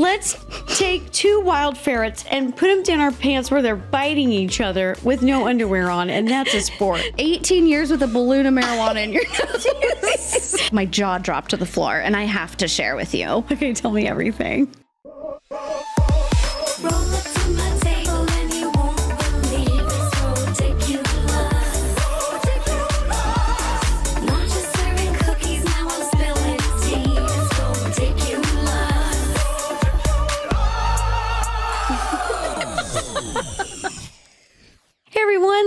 Let's take 2 wild ferrets and put them down our pants where they're biting each other with no underwear on, and that's a sport. 18 years with a balloon of marijuana in your nose. My jaw dropped to the floor, and I have to share with you. Okay, tell me everything.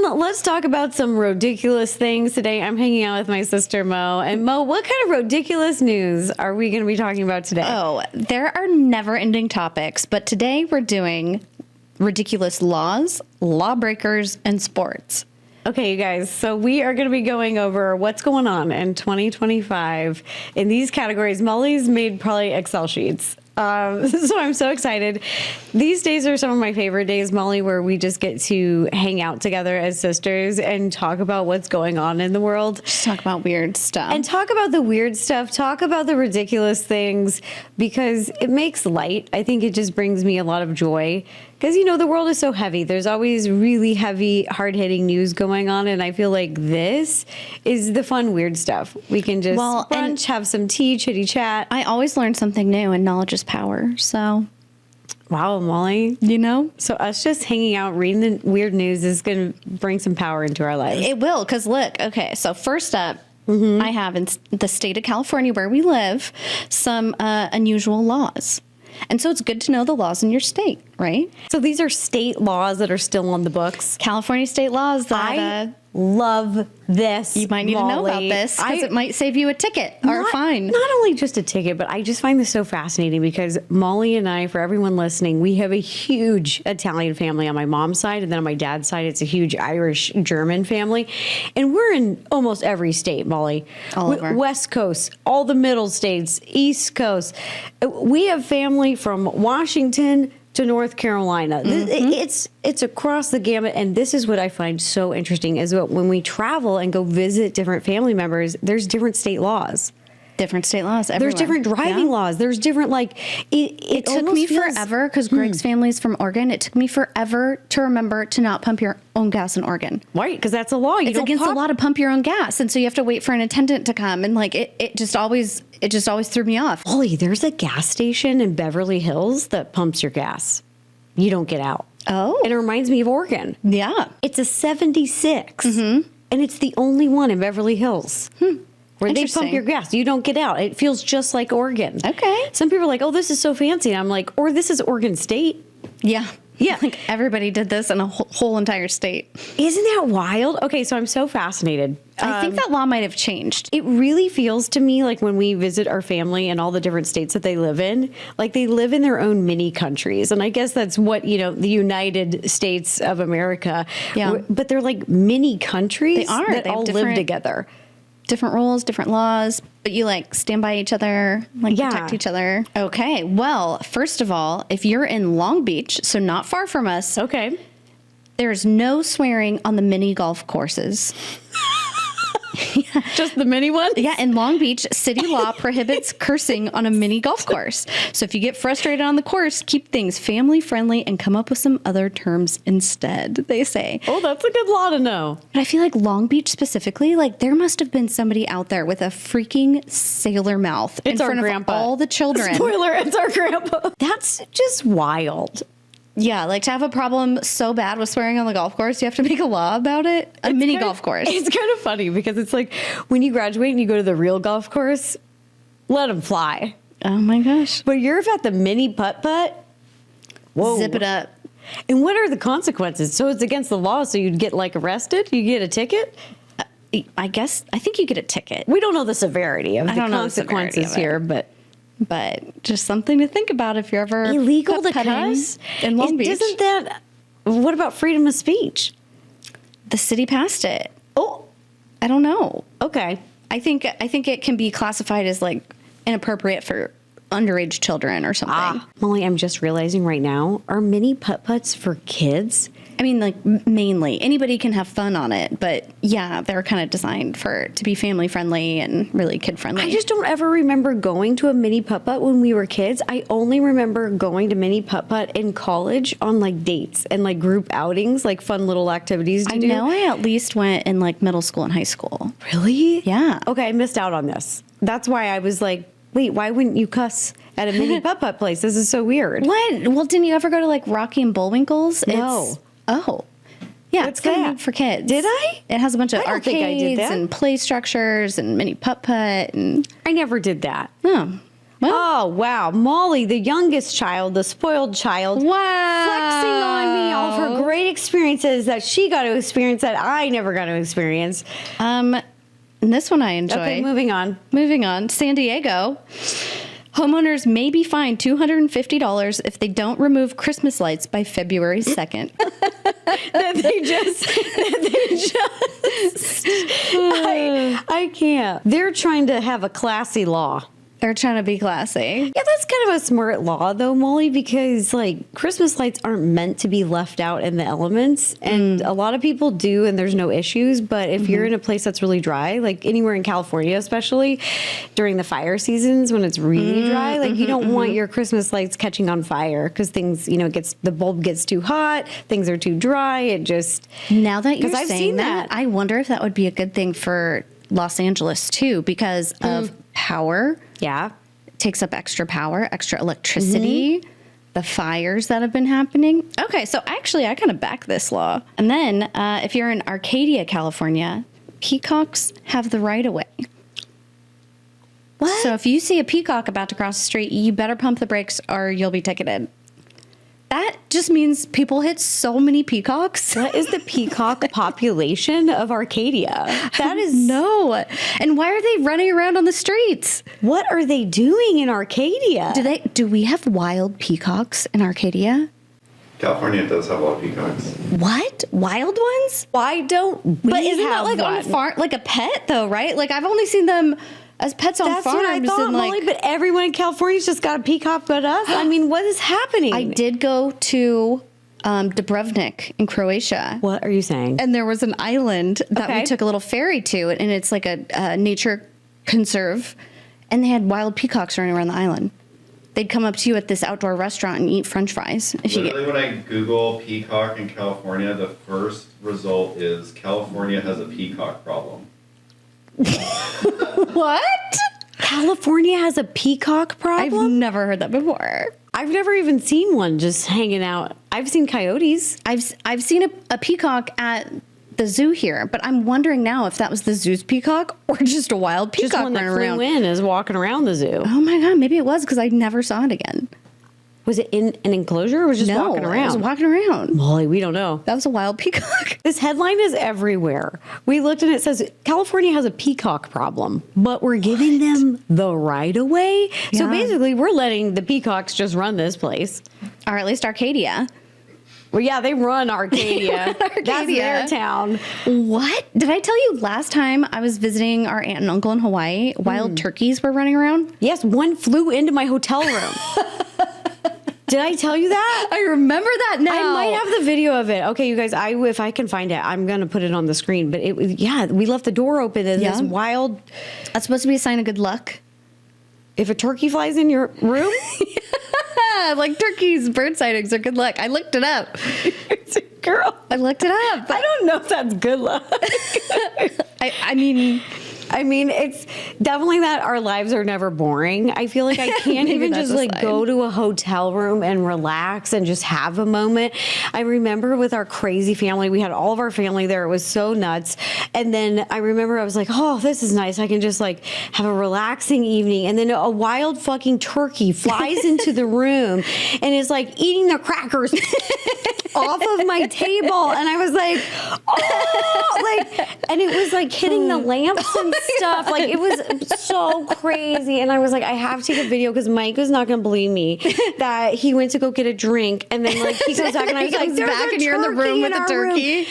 Let's talk about some ridiculous things today. I'm hanging out with my sister Mo. And Mo, what kind of ridiculous news are we going to be talking about today? Oh, there are never-ending topics, but today we're doing ridiculous laws, lawbreakers, and sports. Okay, you guys, so we are going to be going over what's going on in 2025 in these categories. Molly's made probably Excel sheets. So I'm so excited. These days are some of my favorite days, Molly, where we just get to hang out together as sisters and talk about what's going on in the world. Just talk about weird stuff. And talk about the weird stuff, talk about the ridiculous things, because it makes light. I think it just brings me a lot of joy. Because, you know, the world is so heavy. There's always really heavy, hard-hitting news going on. And I feel like this is the fun, weird stuff. We can just brunch, have some tea, chitty chat. I always learn something new, and knowledge is power. So, wow, Molly. You know? So us just hanging out, reading the weird news is going to bring some power into our lives. It will, because look, okay, so first up, I have in the state of California where we live some unusual laws. And so it's good to know the laws in your state, right? So these are state laws that are still on the books. California state laws that I love this. You might need to know about this because it might save you a ticket or a fine. Not only just a ticket, but I just find this so fascinating because Molly and I, for everyone listening, we have a huge Italian family on my mom's side, and then on my dad's side, it's a huge Irish-German family. And we're in almost every state, Molly. All over. West Coast, all the middle states, East Coast. We have family from Washington to North Carolina. It's across the gamut, and this is what I find so interesting is that when we travel and go visit different family members, there's different state laws. Different state laws everywhere. There's different driving laws. There's different, like, it took me forever, because Greg's family's from Oregon, it took me forever to remember to not pump your own gas in Oregon. Right, because that's a law. It's against the law to pump your own gas, and so you have to wait for an attendant to come, and like it just always threw me off. Ollie, there's a gas station in Beverly Hills that pumps your gas. You don't get out. Oh. And it reminds me of Oregon. Yeah. It's a 76, and it's the only one in Beverly Hills. Where they pump your gas. You don't get out. It feels just like Oregon. Okay. Some people are like, oh, this is so fancy. And I'm like, or this is Oregon State. Yeah. Yeah. Like everybody did this in a whole entire state. Isn't that wild? Okay, so I'm so fascinated. I think that law might have changed. It really feels to me like when we visit our family in all the different states that they live in, like they live in their own mini countries. And I guess that's what, you know, the United States of America. Yeah. But they're like mini countries They are. that They have all live together. Different rules, different laws, but you like stand by each other, like protect each other. Okay. Well, first of all, if you're in Long Beach, so not far from us. Okay. There's no swearing on the mini golf courses. Just the mini one? Yeah, in Long Beach, city law prohibits cursing on a mini golf course. So if you get frustrated on the course, keep things family friendly and come up with some other terms instead, they say. Oh, that's a good law to know. But I feel like Long Beach specifically, like there must have been somebody out there with a freaking sailor mouth in front of all the children. Spoiler, it's our grandpa. That's just wild. Yeah, like to have a problem so bad with swearing on the golf course, you have to make a law about it. A mini golf course. It's kind of funny because it's like when you graduate and you go to the real golf course, let them fly. Oh my gosh. But you're at the mini putt-putt, whoa. Zip it up. And what are the consequences? So it's against the law, so you'd get like arrested? You get a ticket? I think you get a ticket. We don't know the severity of the consequences here, but just something to think about if you're ever illegal to cuss in Long Beach. Isn't that, what about freedom of speech? The city passed it. Oh, I don't know. Okay. I think it can be classified as like inappropriate for underage children or something. Molly, I'm just realizing right now, are mini putt-putts for kids? I mean, like, mainly. Anybody can have fun on it, but yeah, they're kind of designed to be family friendly and really kid friendly. I just don't ever remember going to a mini putt-putt when we were kids. I only remember going to mini putt-putt in college on like dates and like group outings, like fun little activities to do. I know I at least went in like middle school and high school. Really? Yeah. Okay, I missed out on this. That's why I was like, wait, why wouldn't you cuss at a mini putt-putt place? This is so weird. What? Well, didn't you ever go to like Rocky and Bullwinkle's? No. Oh. Yeah, What's it's kind that? of for kids. Did I? It has a bunch of I don't think I did arcades that. and play structures and mini putt-putt and... I never did that. Oh. Well, Oh, wow. Molly, the youngest child, the spoiled child. wow. Flexing on me all of her great experiences that she got to experience that I never got to experience. And this one I enjoy. Okay, moving on. Moving on. San Diego. Homeowners may be fined $250 if they don't remove Christmas lights by February 2nd. I can't. They're trying to have a classy law. They're trying to be classy. Yeah, that's kind of a smart law, though, Molly, because like Christmas lights aren't meant to be left out in the elements, and a lot of people do, and there's no issues. But if you're in a place that's really dry, like anywhere in California, especially during the fire seasons when it's really dry, like you don't want your Christmas lights catching on fire because things, you know, the bulb gets too hot, things are too dry. It just Now that you're 'Cause I've saying seen that, that. I wonder if that would be a good thing for Los Angeles, too, because of power. yeah. It takes up extra power, extra electricity, the fires that have been happening. Okay, so actually, I kind of back this law. And then if you're in Arcadia, California, peacocks have the right of way. What? So if you see a peacock about to cross the street, you better pump the brakes or you'll be ticketed. That just means people hit so many peacocks. What is the peacock population of Arcadia? That is No. And why are they running around on the streets? What are they doing in Arcadia? Do we have wild peacocks in Arcadia? California does have a lot of peacocks. What? Wild ones? Why don't we But isn't that have like on a one? farm, like a pet though, right? Like I've only seen them as pets on That's farms. what I thought, and like Molly, but everyone in California's just got a peacock but us. I mean, what is happening? I did go to Dubrovnik in Croatia. What are you saying? And there was an island that Okay. we took a little ferry to, and it's like a nature conserve, and they had wild peacocks running around the island. They'd come up to you at this outdoor restaurant and eat French fries. If you get, Literally, when I Google peacock in California, the first result is California has a peacock problem. what? California has a peacock I've problem? never heard that before. I've never even seen one just hanging out. I've seen coyotes. I've seen a peacock at the zoo here, but I'm wondering now if that was the zoo's peacock or just a wild peacock Just one that running flew around. in is walking around the zoo. Oh my god, maybe it was because I never saw it again. Was it in an enclosure or was it just No, walking it was around? walking around. Molly, we don't know. That was a wild peacock. This headline is everywhere. We looked and it says California has a peacock problem, but we're giving them the right of way. So Yeah. basically, we're letting the peacocks just run this place. Or at least Arcadia. Well, yeah, they run Arcadia. That's Arcadia. their town. What? Did I tell you last time I was visiting our aunt and uncle in Hawaii, wild turkeys were running around? Yes, one flew into my hotel room. Did I tell you that? I remember that now. I might have the video of it. Okay, you guys, if I can find it, I'm going to put it on the screen. But it was, yeah, we left the door open and this Yeah. wild, That's supposed to be a sign of good luck. if a turkey flies in your room, Like turkeys, bird sightings are good luck. I looked it up. it's a girl. I looked it up. I don't know if that's good luck. I mean, it's definitely that our lives are never boring. I feel like I can't Maybe even that's just a like sign. go to a hotel room and relax and just have a moment. I remember with our crazy family, we had all of our family there. It was so nuts. And then I remember I was like, oh, this is nice. I can just like have a relaxing evening. And then a wild fucking turkey flies into the room and is like eating the crackers off of my table. And I was like, oh, like, and it was like hitting the lamps and stuff. Like it was so crazy. And I was like, I have to take a video because Mike is not going to believe me that he went to go get a drink. And then like he goes back and I was He like, comes there's back a and you're in the room turkey with the our room. turkey.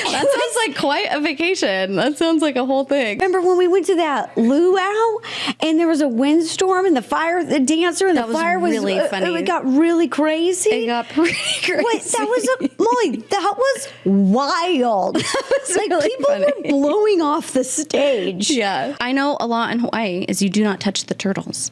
That sounds like quite a vacation. That sounds like a whole thing. Remember when we went to that luau and there was a windstorm and the dancer and That the was fire was really funny. It got really crazy. It got pretty crazy. What? That was Molly. That was wild. Like really people funny. were blowing off the stage. Yeah. I know a law in Hawaii is you do not touch the turtles.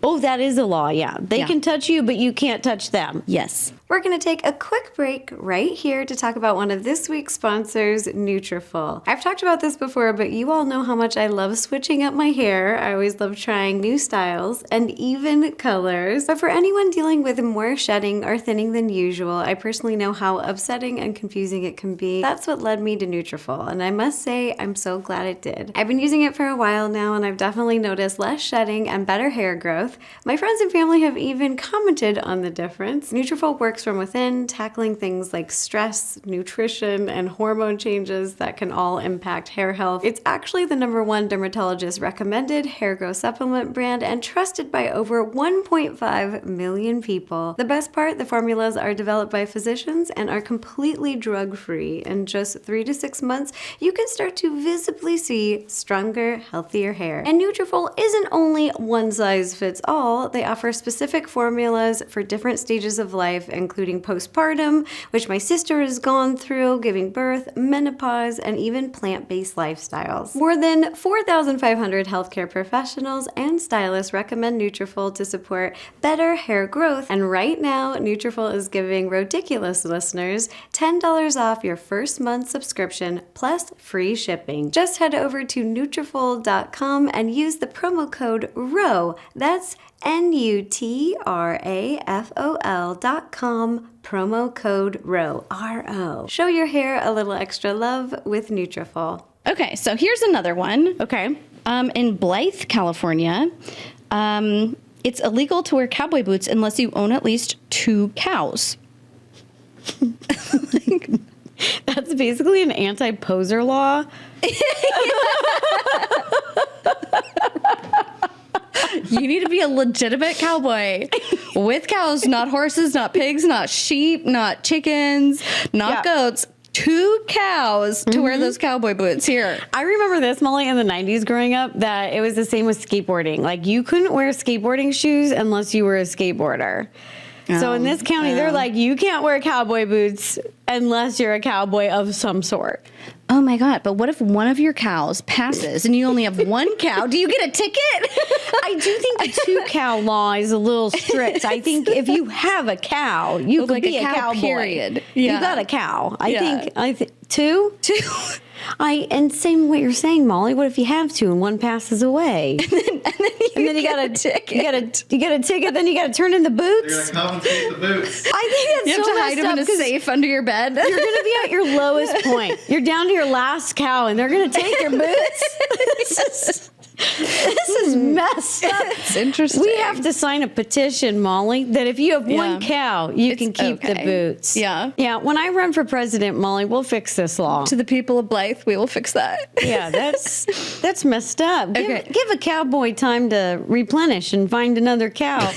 Oh, that is a law. Yeah, they can touch you, but you can't touch them. Yes. We're going to take a quick break right here to talk about one of this week's sponsors, Nutrafol. I've talked about this before, but you all know how much I love switching up my hair. I always love trying new styles and even colors. But for anyone dealing with more shedding or thinning than usual, I personally know how upsetting and confusing it can be. That's what led me to Nutrafol, and I must say I'm so glad it did. I've been using it for a while now, and I've definitely noticed less shedding and better hair growth. My friends and family have even commented on the difference. Nutrafol works from within, tackling things like stress, nutrition, and hormone changes that can all impact hair health. It's actually the #1 dermatologist recommended hair growth supplement brand and trusted by over 1.5 million people. The best part, the formulas are developed by physicians and are completely drug-free. In just 3 to 6 months, you can start to visibly see stronger, healthier hair. And Nutrafol isn't only one size fits all. They offer specific formulas for different stages of life, including postpartum, which my sister has gone through, giving birth, menopause, and even plant-based lifestyles. More than 4,500 healthcare professionals and stylists recommend Nutrafol to support better hair growth. And right now, Nutrafol is giving Rodiculous listeners $10 off your first month subscription plus free shipping. Just head over to Nutrafol.com and use the promo code ROW. That's Nutrafol.com, promo code ROW, R-O. Show your hair a little extra love with Nutrafol. Okay, so here's another one. Okay. In Blythe, California, it's illegal to wear cowboy boots unless you own at least 2 cows. That's basically an anti-poser law. You need to be a legitimate cowboy with cows, not horses, not pigs, not sheep, not chickens, not goats. 2 cows to wear those cowboy boots here. I remember this, Molly, in the 90s growing up, that it was the same with skateboarding. Like, you couldn't wear skateboarding shoes unless you were a skateboarder. So in this county, they're like, you can't wear cowboy boots unless you're a cowboy of some sort. Oh my God. But what if one of your cows passes and you only have 1 cow? Do you get a ticket? I do think the 2-cow law is a little strict. I think if you have a cow, you could like be a a cow, cowboy. period. You Yeah. got a cow. I Yeah. think 2? And same what you're saying, Molly. What if you have 2 and one passes away? and then you got a ticket. You got a ticket. Then you got to turn in the You're boots. gonna confiscate the boots. I think that's You have so to hide messed them up in a 'cause safe under your bed. you're going to be at your lowest point. You're down to your last cow, and they're going to take your boots. This is messed up. It's interesting. We have to sign a petition, Molly, that if you have 1 Yeah. cow, you can It's keep the okay. boots. Yeah. Yeah. When I run for president, Molly, we'll fix this law. To the people of Blythe, we will fix that. Yeah, that's messed up. Okay. Give a cowboy time to replenish and find another cow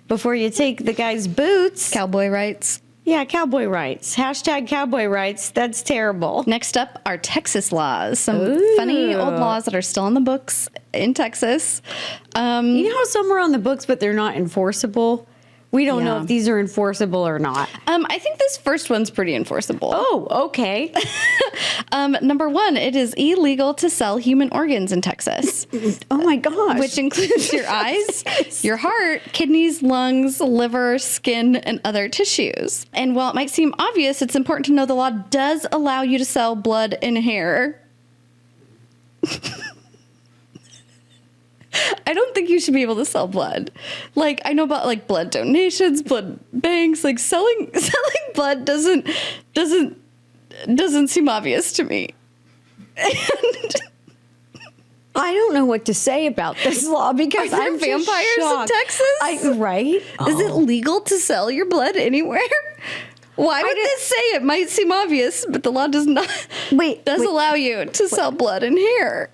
before you take the guy's boots. Cowboy rights. Yeah, cowboy rights. Hashtag cowboy rights. That's terrible. Next up are Texas laws. Some funny old laws that are still in the books in Texas. You know how some are on the books, but they're not enforceable? We don't know Yeah. if these are enforceable or not. I think this first one's pretty enforceable. Oh, okay. Number 1, it is illegal to sell human organs in Texas, Oh my gosh. which includes your eyes, your heart, kidneys, lungs, liver, skin, and other tissues. And while it might seem obvious, it's important to know the law does allow you to sell blood and hair. I don't think you should be able to sell blood. Like, I know about like blood donations, blood banks, like selling blood doesn't seem obvious to me. I don't know what to say about this law because Are there I'm just vampires in shocked. Texas? Right? Is it legal to sell your blood anywhere? Why would this say it might seem obvious, but the law does not Wait, allow you to sell blood and hair?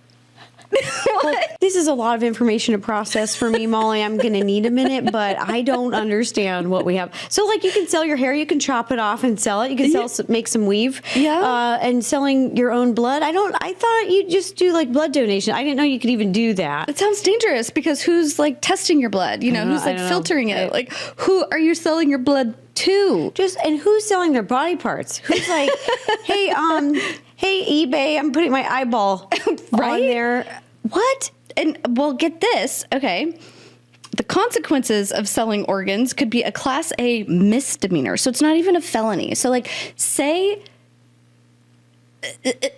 This is a lot of information to process for me, Molly. I'm going to need a minute, but I don't understand what we have. So, like, you can sell your hair, you can chop it off and sell it. You can make some weave. Yeah. And selling your own blood. I thought you'd just do like blood donation. I didn't know you could even do that. It sounds dangerous because who's like testing your blood? You know, who's like filtering it? Like, who are you selling your blood to? And who's selling their body parts? Who's like, hey, eBay, I'm putting my eyeball on there. What? And well, get this. Okay. The consequences of selling organs could be a Class A misdemeanor. So it's not even a felony. So, like, say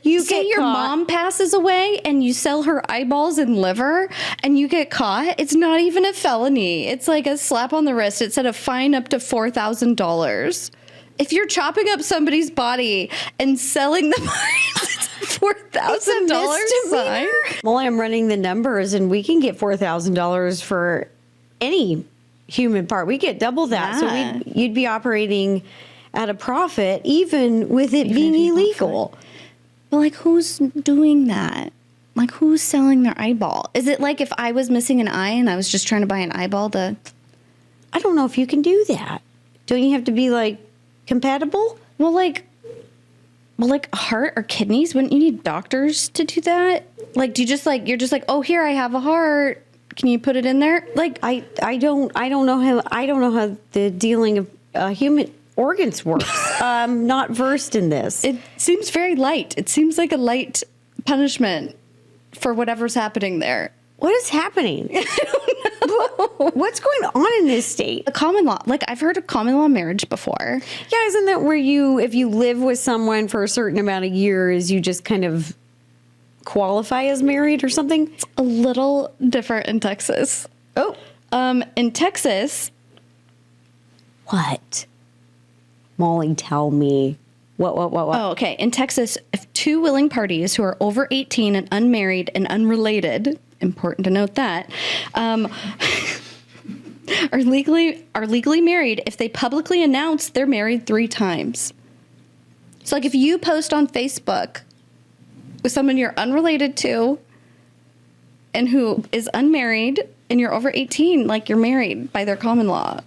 your mom passes away and you sell her eyeballs and liver and you get caught. It's not even a felony. It's like a slap on the wrist. It said a fine up to $4,000. If you're chopping up somebody's body and selling the parts, it's $4,000 fine. Well, I'm running the numbers, and we can get $4,000 for any human part. We get double that, Yeah. so you'd be operating at a profit, even with it being illegal. But like, who's doing that? Like, who's selling their eyeball? Is it like if I was missing an eye and I was just trying to buy an eyeball to? I don't know if you can do that. Don't you have to be like compatible? Well, like heart or kidneys, wouldn't you need doctors to do that? Like, do you just like, you're just like, oh, here, I have a heart. Can you put it in there? Like, I don't know how the dealing of human organs works. I'm not versed in this. it seems very light. It seems like a light punishment for whatever's happening there. What is happening? What's going on in this state? The common law, like I've heard of common law marriage before. Yeah, isn't that where if you live with someone for a certain amount of years, you just kind of qualify as married or something? It's a little different in Texas. Oh. In Texas, What? Molly, tell me. What? oh, okay. In Texas, if two willing parties who are over 18 and unmarried and unrelated, important to note that, are legally married if they publicly announce they're married 3 times. So, like, if you post on Facebook with someone you're unrelated to and who is unmarried and you're over 18, like, you're married by their common law.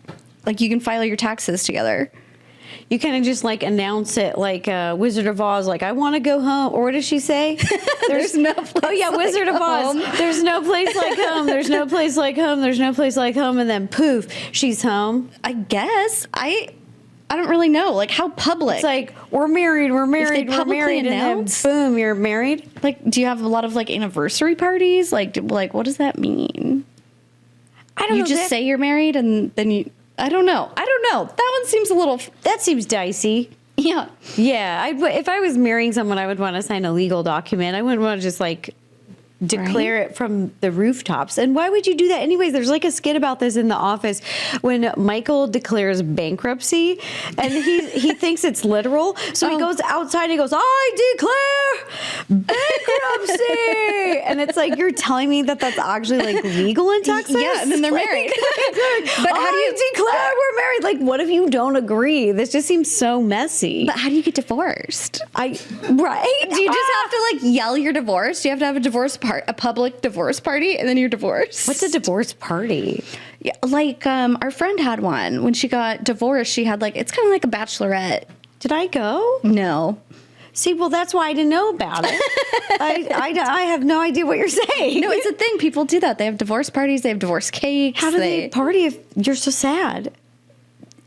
Like, you can file your taxes together. You kind of just like announce it like Wizard of Oz, like, I want to go home. Or what does she say? There's no place Oh, yeah, like Wizard of Oz. home. There's no place like home. There's no place like home. There's no place like home. And then poof, she's home. I guess. I don't really know. Like, how public? It's like, we're married, we're married, we're publicly married. announce? And then boom, you're married. Like, do you have a lot of, like, anniversary parties? Like, what does that mean? I don't know. You just say you're married and then you... I don't know. That one seems a little... That seems dicey. Yeah. Yeah, if I was marrying someone, I would want to sign a legal document. I wouldn't want to just like declare it from the rooftops. And why would you do that anyways? There's like a skit about this in The Office when Michael declares bankruptcy and he thinks it's literal. So he goes outside and he goes, I declare bankruptcy. And it's like, you're telling me that that's actually like legal in Texas? Yeah, and then they're married. But how do you declare we're married? Like, what if you don't agree? This just seems so messy. But how do you get divorced? Right? Do you just have to, like, yell your divorce? Do you have to have a public divorce party, and then you're divorced? What's a divorce party? Yeah, like, our friend had one. When she got divorced, she had, like, it's kind of like a bachelorette. Did I go? No. See, well, that's why I didn't know about it. I have no idea what you're saying. No, it's a thing. People do that. They have divorce parties. They have divorce cakes. How do they party if you're so sad?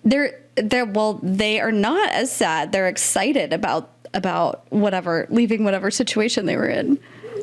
They are not as sad. They're excited about whatever, leaving whatever situation they were in.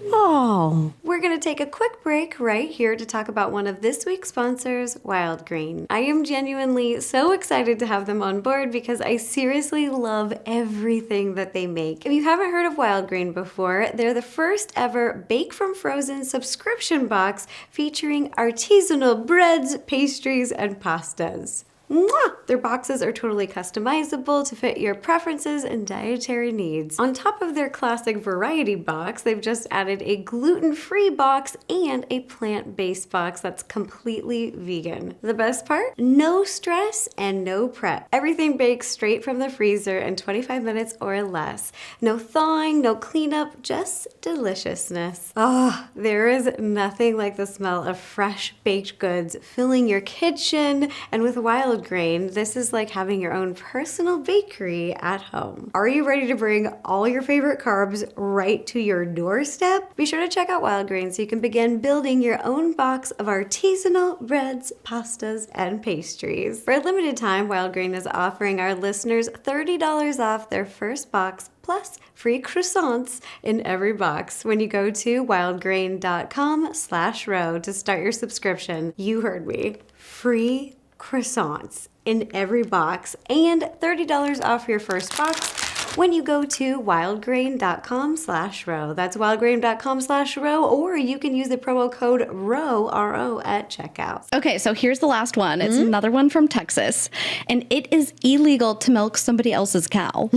Oh. We're going to take a quick break right here to talk about one of this week's sponsors, Wild Green. I am genuinely so excited to have them on board because I seriously love everything that they make. If you haven't heard of Wild Green before, they're the first ever Bake from Frozen subscription box featuring artisanal breads, pastries, and pastas. Mwah! Their boxes are totally customizable to fit your preferences and dietary needs. On top of their classic variety box, they've just added a gluten-free box and a plant-based box that's completely vegan. The best part? No stress and no prep. Everything bakes straight from the freezer in 25 minutes or less. No thawing, no cleanup, just deliciousness. Oh, there is nothing like the smell of fresh baked goods filling your kitchen, and with Wild Grain, this is like having your own personal bakery at home. Are you ready to bring all your favorite carbs right to your doorstep? Be sure to check out Wild Grain so you can begin building your own box of artisanal breads, pastas, and pastries. For a limited time, Wild Grain is offering our listeners $30 off their first box plus free croissants in every box when you go to wildgrain.com/row to start your subscription. You heard me. Free croissants in every box and $30 off your first box when you go to wildgrain.com/row. That's wildgrain.com/row, or you can use the promo code ROW, R-O, at checkout. Okay, so here's the last one. It's another one from Texas, and it is illegal to milk somebody else's cow.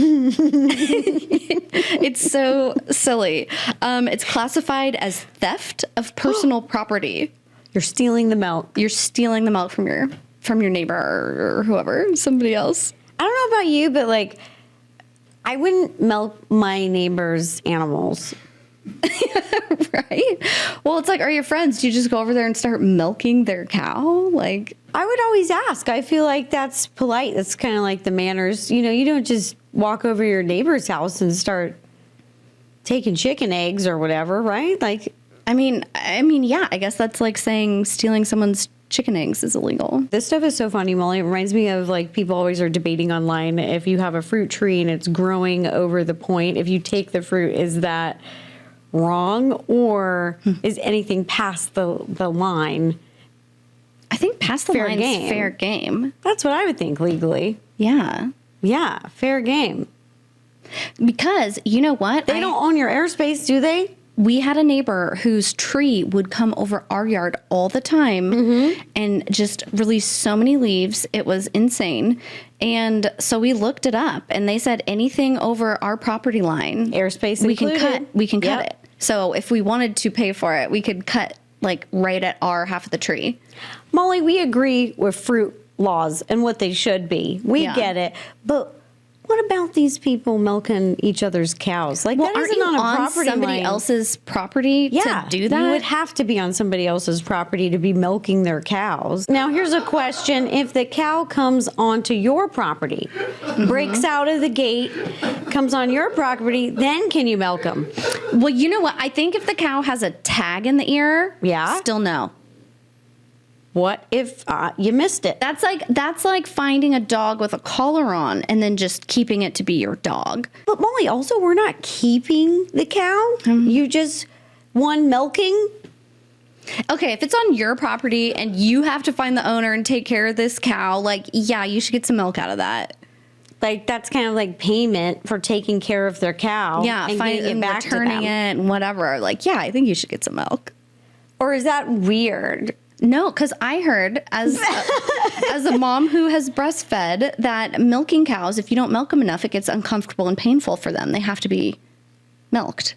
It's so silly. It's classified as theft of personal property. You're stealing the milk. You're stealing the milk from your neighbor or whoever, somebody else. I don't know about you, but like, I wouldn't milk my neighbor's animals. Right? Well, it's like, are you friends? Do you just go over there and start milking their cow? Like, I would always ask. I feel like that's polite. That's kind of like the manners. You know, you don't just walk over your neighbor's house and start taking chicken eggs or whatever, right? Like, I mean, yeah, I guess that's like saying stealing someone's chicken eggs is illegal. this stuff is so funny, Molly. It reminds me of like people always are debating online if you have a fruit tree and it's growing over the point, if you take the fruit, is that wrong or is anything past the line? I think past the Fair line's game. fair game. That's what I would think legally. Yeah. Yeah, fair game. Because you know what? They don't own your airspace, do they? We had a neighbor whose tree would come over our yard all the time and just release so many leaves. It was insane. And so we looked it up and they said anything over our property line, Airspace we included. can cut Yep. it. So if we wanted to pay for it, we could cut like right at our half of the tree. Molly, we agree with fruit laws and what they should be. We Yeah. get it. But what about these people milking each other's cows? Like, Well, that aren't isn't you on a on property somebody line. else's property Yeah, to do that? you would have to be on somebody else's property to be milking their cows. Now, here's a question. If the cow comes onto your property, breaks out of the gate, comes on your property, then can you milk them? Well, you know what? I think if the cow has a tag in the ear, Yeah. still no. What if you missed it? That's like finding a dog with a collar on and then just keeping it to be your dog. But Molly, also, we're not keeping the cow. You just milking. Okay, if it's on your property and you have to find the owner and take care of this cow, like, yeah, you should get some milk out of that. Like, that's kind of like payment for taking care of their cow. Yeah, and getting it back returning to them. it and whatever. Like, yeah, I think you should get some milk. Or is that weird? No, because I heard as a mom who has breastfed that milking cows, if you don't milk them enough, it gets uncomfortable and painful for them. They have to be milked.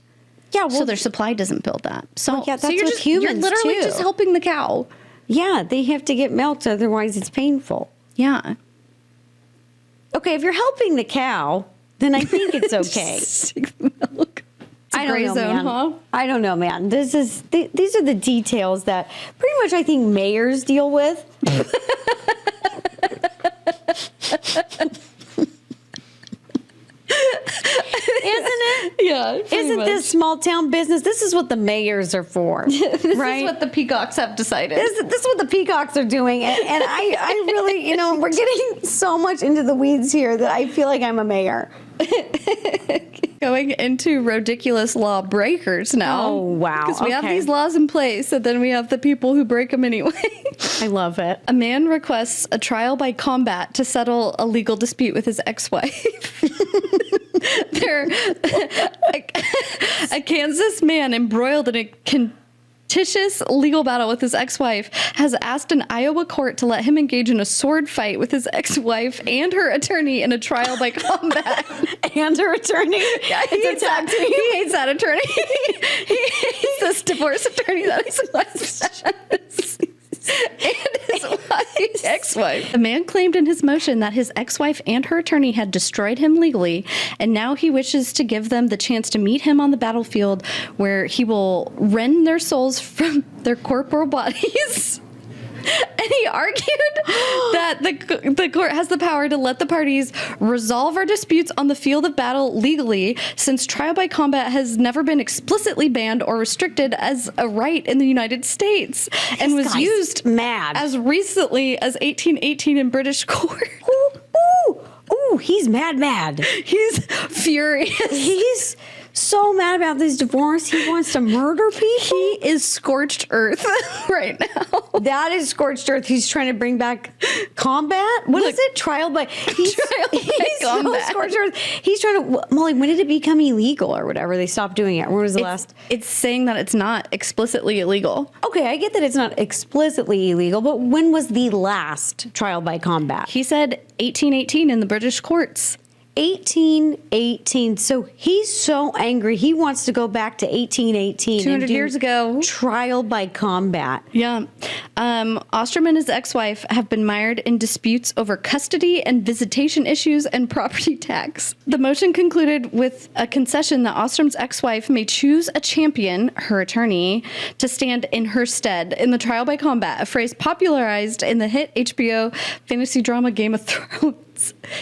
Yeah, well, So their supply doesn't build that. So, yeah, that's so you're with just, you're humans, literally too. just helping the cow. yeah, they have to get milked, otherwise it's painful. Yeah. Okay, if you're helping the cow, then I think it's okay. Milk. I gray don't know, zone, man. huh? I don't know, man. These are the details that pretty much I think mayors deal with. Isn't it? Yeah. Isn't this small town business? This is what the mayors are for, This right? is what the peacocks have decided. This is what the peacocks are doing. And I really, we're getting so much into the weeds here that I feel like I'm a mayor. Going into ridiculous law breakers now. Oh, wow. Because we have Okay. these laws in place, and then we have the people who break them anyway. I love it. A man requests a trial by combat to settle a legal dispute with his ex-wife. A Kansas man embroiled in a fictitious legal battle with his ex-wife, has asked an Iowa court to let him engage in a sword fight with his ex-wife and her attorney in a trial by combat. And her attorney. Yeah, he hates that attorney. He hates this divorce attorney that his wife has. And his ex-wife. The man claimed in his motion that his ex-wife and her attorney had destroyed him legally, and now he wishes to give them the chance to meet him on the battlefield, where he will rend their souls from their corporal bodies. And he argued that the court has the power to let the parties resolve our disputes on the field of battle legally, since trial by combat has never been explicitly banned or restricted as a right in the United States, and was used mad as recently as 1818 in British court. Ooh, he's mad. He's furious. He's so mad about this divorce. He wants to murder people. He is scorched earth right now. That is scorched earth. He's trying to bring back combat. What is it? Trial by combat. So scorched earth. He's trying to. Molly, when did it become illegal or whatever? They stopped doing it. When was the last? It's saying that it's not explicitly illegal. Okay, I get that it's not explicitly illegal, but when was the last trial by combat? He said 1818 in the British courts. 1818. So he's so angry. He wants to go back to 1818. 200 years ago. Trial by combat. Yeah. Ostrom and his ex-wife have been mired in disputes over custody and visitation issues and property tax. The motion concluded with a concession that Ostrom's ex-wife may choose a champion, her attorney, to stand in her stead in the trial by combat, a phrase popularized in the hit HBO fantasy drama Game of Thrones.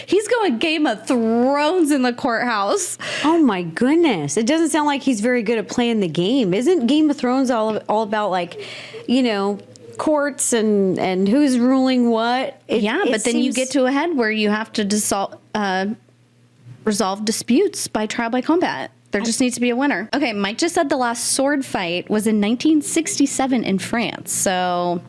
He's going Game of Thrones in the courthouse. Oh my goodness. It doesn't sound like he's very good at playing the game. Isn't Game of Thrones all about, like, you know, courts and who's ruling what? But then you get to a head where you have to resolve disputes by trial by combat. There just needs to be a winner. Okay, Mike just said the last sword fight was in 1967 in France. So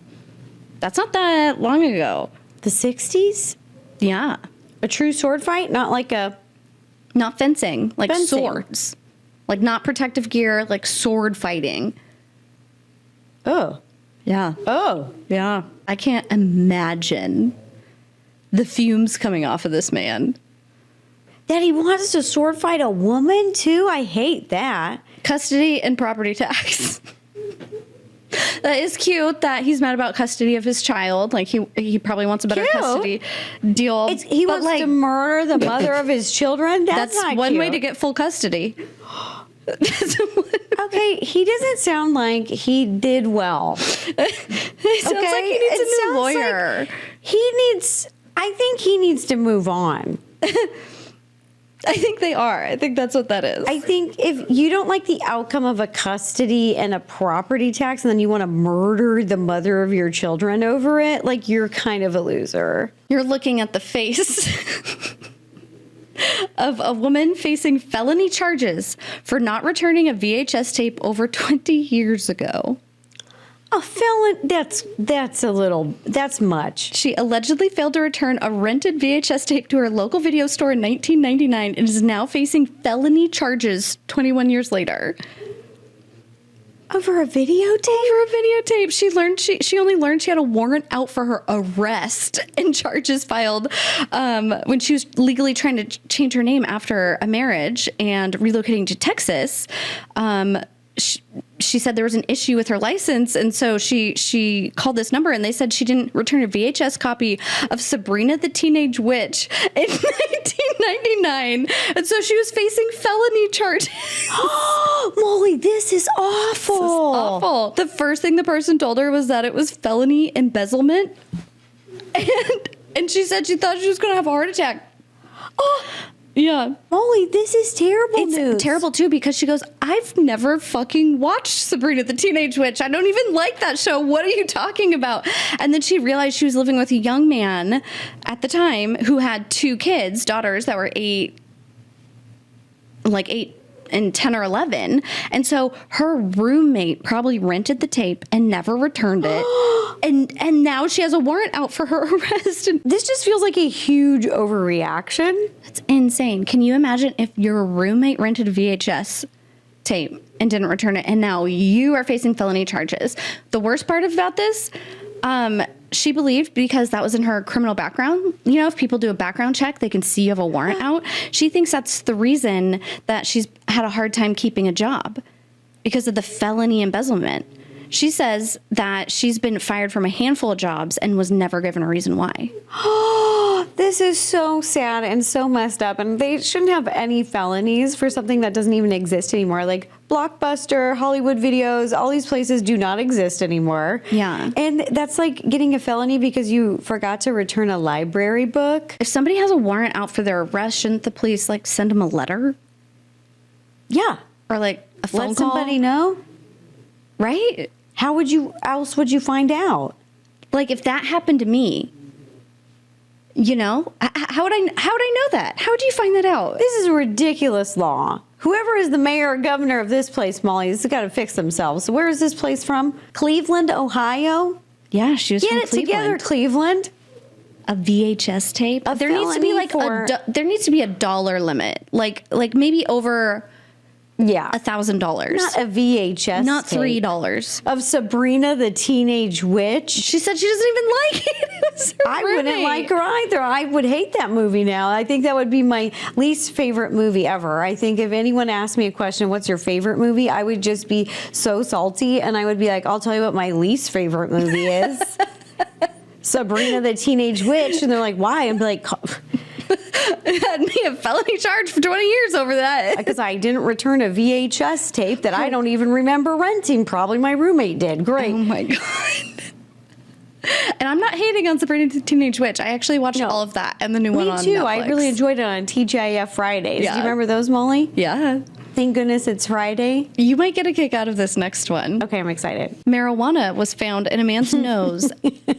that's not that long ago. The 60s? Yeah. A true sword fight? Not like a... Not fencing, like Fencing. swords. Like not protective gear, like sword fighting. Oh. Yeah. Oh. Yeah. I can't imagine the fumes coming off of this man. That he wants to sword fight a woman, too? I hate that. Custody and property tax. That is cute that he's mad about custody of his child. Like he probably wants a better custody deal. He wants to murder the mother of his children? That's not one cute. way to get full custody. Okay, he doesn't sound like he did well. It sounds like he needs a new lawyer. I think he needs to move on. I think they are. I think that's what that is. I think if you don't like the outcome of a custody and a property tax and then you want to murder the mother of your children over it, like, you're kind of a loser. You're looking at the face of a woman facing felony charges for not returning a VHS tape over 20 years ago. A felon, that's much. She allegedly failed to return a rented VHS tape to her local video store in 1999 and is now facing felony charges 21 years later. Over a videotape? Over a videotape. She only learned she had a warrant out for her arrest and charges filed when she was legally trying to change her name after a marriage and relocating to Texas. She said there was an issue with her license, and so she called this number, and they said she didn't return a VHS copy of Sabrina the Teenage Witch in 1999, and so she was facing felony charges. Molly, this is awful. This is awful. The first thing the person told her was that it was felony embezzlement, and she said she thought she was going to have a heart attack. Oh. Yeah. Molly, this is terrible news. It's terrible, too, because she goes, I've never fucking watched Sabrina the Teenage Witch. I don't even like that show. What are you talking about? And then she realized she was living with a young man at the time who had two kids, daughters that were 8 and 10 or 11. And so her roommate probably rented the tape and never returned it. And now she has a warrant out for her arrest. And this just feels like a huge overreaction. that's insane. Can you imagine if your roommate rented a VHS tape and didn't return it, and now you are facing felony charges. The worst part about this, she believed, because that was in her criminal background, you know, if people do a background check, they can see you have a warrant out. She thinks that's the reason that she's had a hard time keeping a job, because of the felony embezzlement. She says that she's been fired from a handful of jobs and was never given a reason why. This is so sad and so messed up. And they shouldn't have any felonies for something that doesn't even exist anymore. Like Blockbuster, Hollywood Videos, all these places do not exist anymore. Yeah. And that's like getting a felony because you forgot to return a library book. If somebody has a warrant out for their arrest, shouldn't the police like send them a letter? Yeah. Or like a phone Let call? somebody know. Right? How else would you find out? Like if that happened to me, you know, how would I know that? How would you find that out? This is a ridiculous law. Whoever is the mayor or governor of this place, Molly, this has got to fix themselves. Where is this place from? Cleveland, Ohio? Yeah, she was Get from it Cleveland. together, Cleveland. A VHS tape. A There needs to be felony like for- there needs to be a dollar limit. Like maybe over Yeah. $1,000. Not a VHS Not tape. $3. Of Sabrina the Teenage Witch. She said she doesn't even like it. It was her I wouldn't roommate. like her either. I would hate that movie now. I think that would be my least favorite movie ever. I think if anyone asked me a question, what's your favorite movie? I would just be so salty and I would be like, I'll tell you what my least favorite movie is. Sabrina the Teenage Witch. And they're like, why? And be like, Had me a felony charge for 20 years over that. because I didn't return a VHS tape that I don't even remember renting. Probably my roommate did. Great. Oh my God. And I'm not hating on Sabrina the Teenage Witch. I actually watched No. all of that and the new one Me on too. Netflix. I really enjoyed it on TGIF Fridays. Yeah. Do you remember those, Molly? Yeah. Thank goodness it's Friday. You might get a kick out of this next one. Okay, I'm excited. Marijuana was found in a man's nose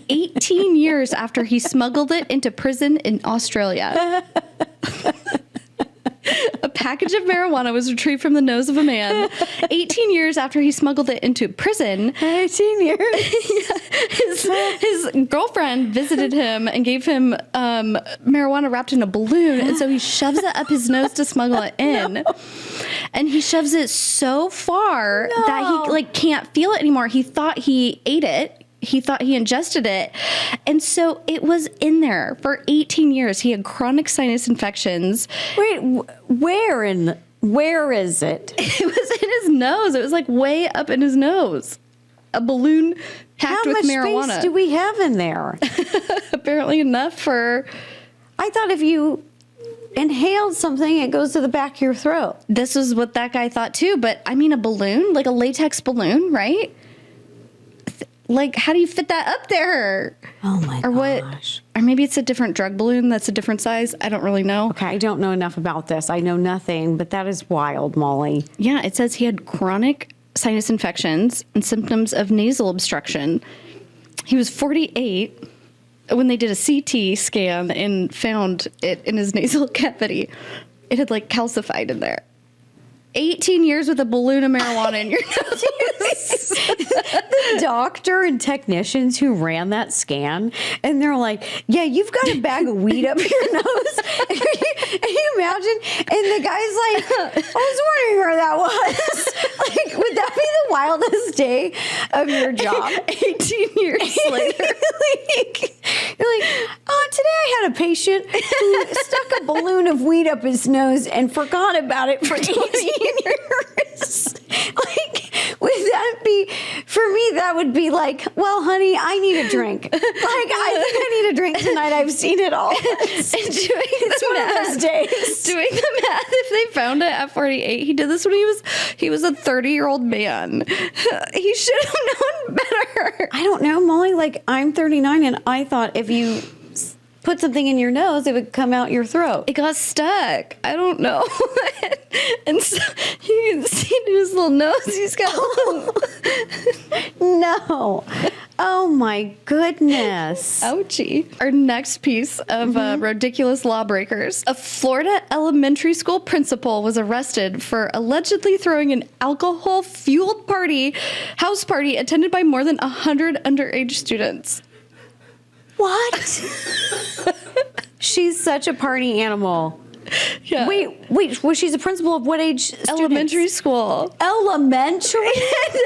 18 years after he smuggled it into prison in Australia. A package of marijuana was retrieved from the nose of a man 18 years after he smuggled it into prison. 18 years. His girlfriend visited him and gave him marijuana wrapped in a balloon, and so he shoves it up his nose to smuggle it in. And he shoves it so far that he like can't feel it anymore. He thought he ate it. He thought he ingested it. And so it was in there for 18 years. He had chronic sinus infections. Wait, where is it? It was in his nose. It was like way up in his nose. A balloon packed How with much marijuana. space do we have in there? Apparently enough for... I thought if you inhaled something, it goes to the back of your throat. This is what that guy thought too. But I mean, a balloon, like a latex balloon, right? Like, how do you fit that up there? Oh my Or what? gosh. Or maybe it's a different drug balloon that's a different size. I don't really know. Okay, I don't know enough about this. I know nothing, but that is wild, Molly. Yeah, it says he had chronic sinus infections and symptoms of nasal obstruction. He was 48 when they did a CT scan and found it in his nasal cavity. It had like calcified in there. 18 years with a balloon of marijuana in your nose. The doctor and technicians who ran that scan, and they're like, yeah, you've got a bag of weed up your nose. And you imagine? And the guy's like, I was wondering where that was. Like, would that be the wildest day of your job? 18 years later. You're like, oh, today I had a patient who stuck a balloon of weed up his nose and forgot about it for 18 years. Like, would that be, for me, that would be like, well, honey, I need a drink. Like, I think I need a drink tonight. I've seen it all. It's one of those days. Doing the math, if they found it at 48, he did this when he was a 30-year-old man. He should have known better. I don't know, Molly. Like, I'm 39, and I thought if you put something in your nose, it would come out your throat. It got stuck. I don't know. And so you can see in his little nose, he's got No. Oh, my goodness. ouchie. Our next piece of ridiculous lawbreakers. A Florida elementary school principal was arrested for allegedly throwing an alcohol-fueled house party attended by more than 100 underage students. What? She's such a party animal. Yeah. Wait, was she the principal of what age students? Elementary school. Elementary?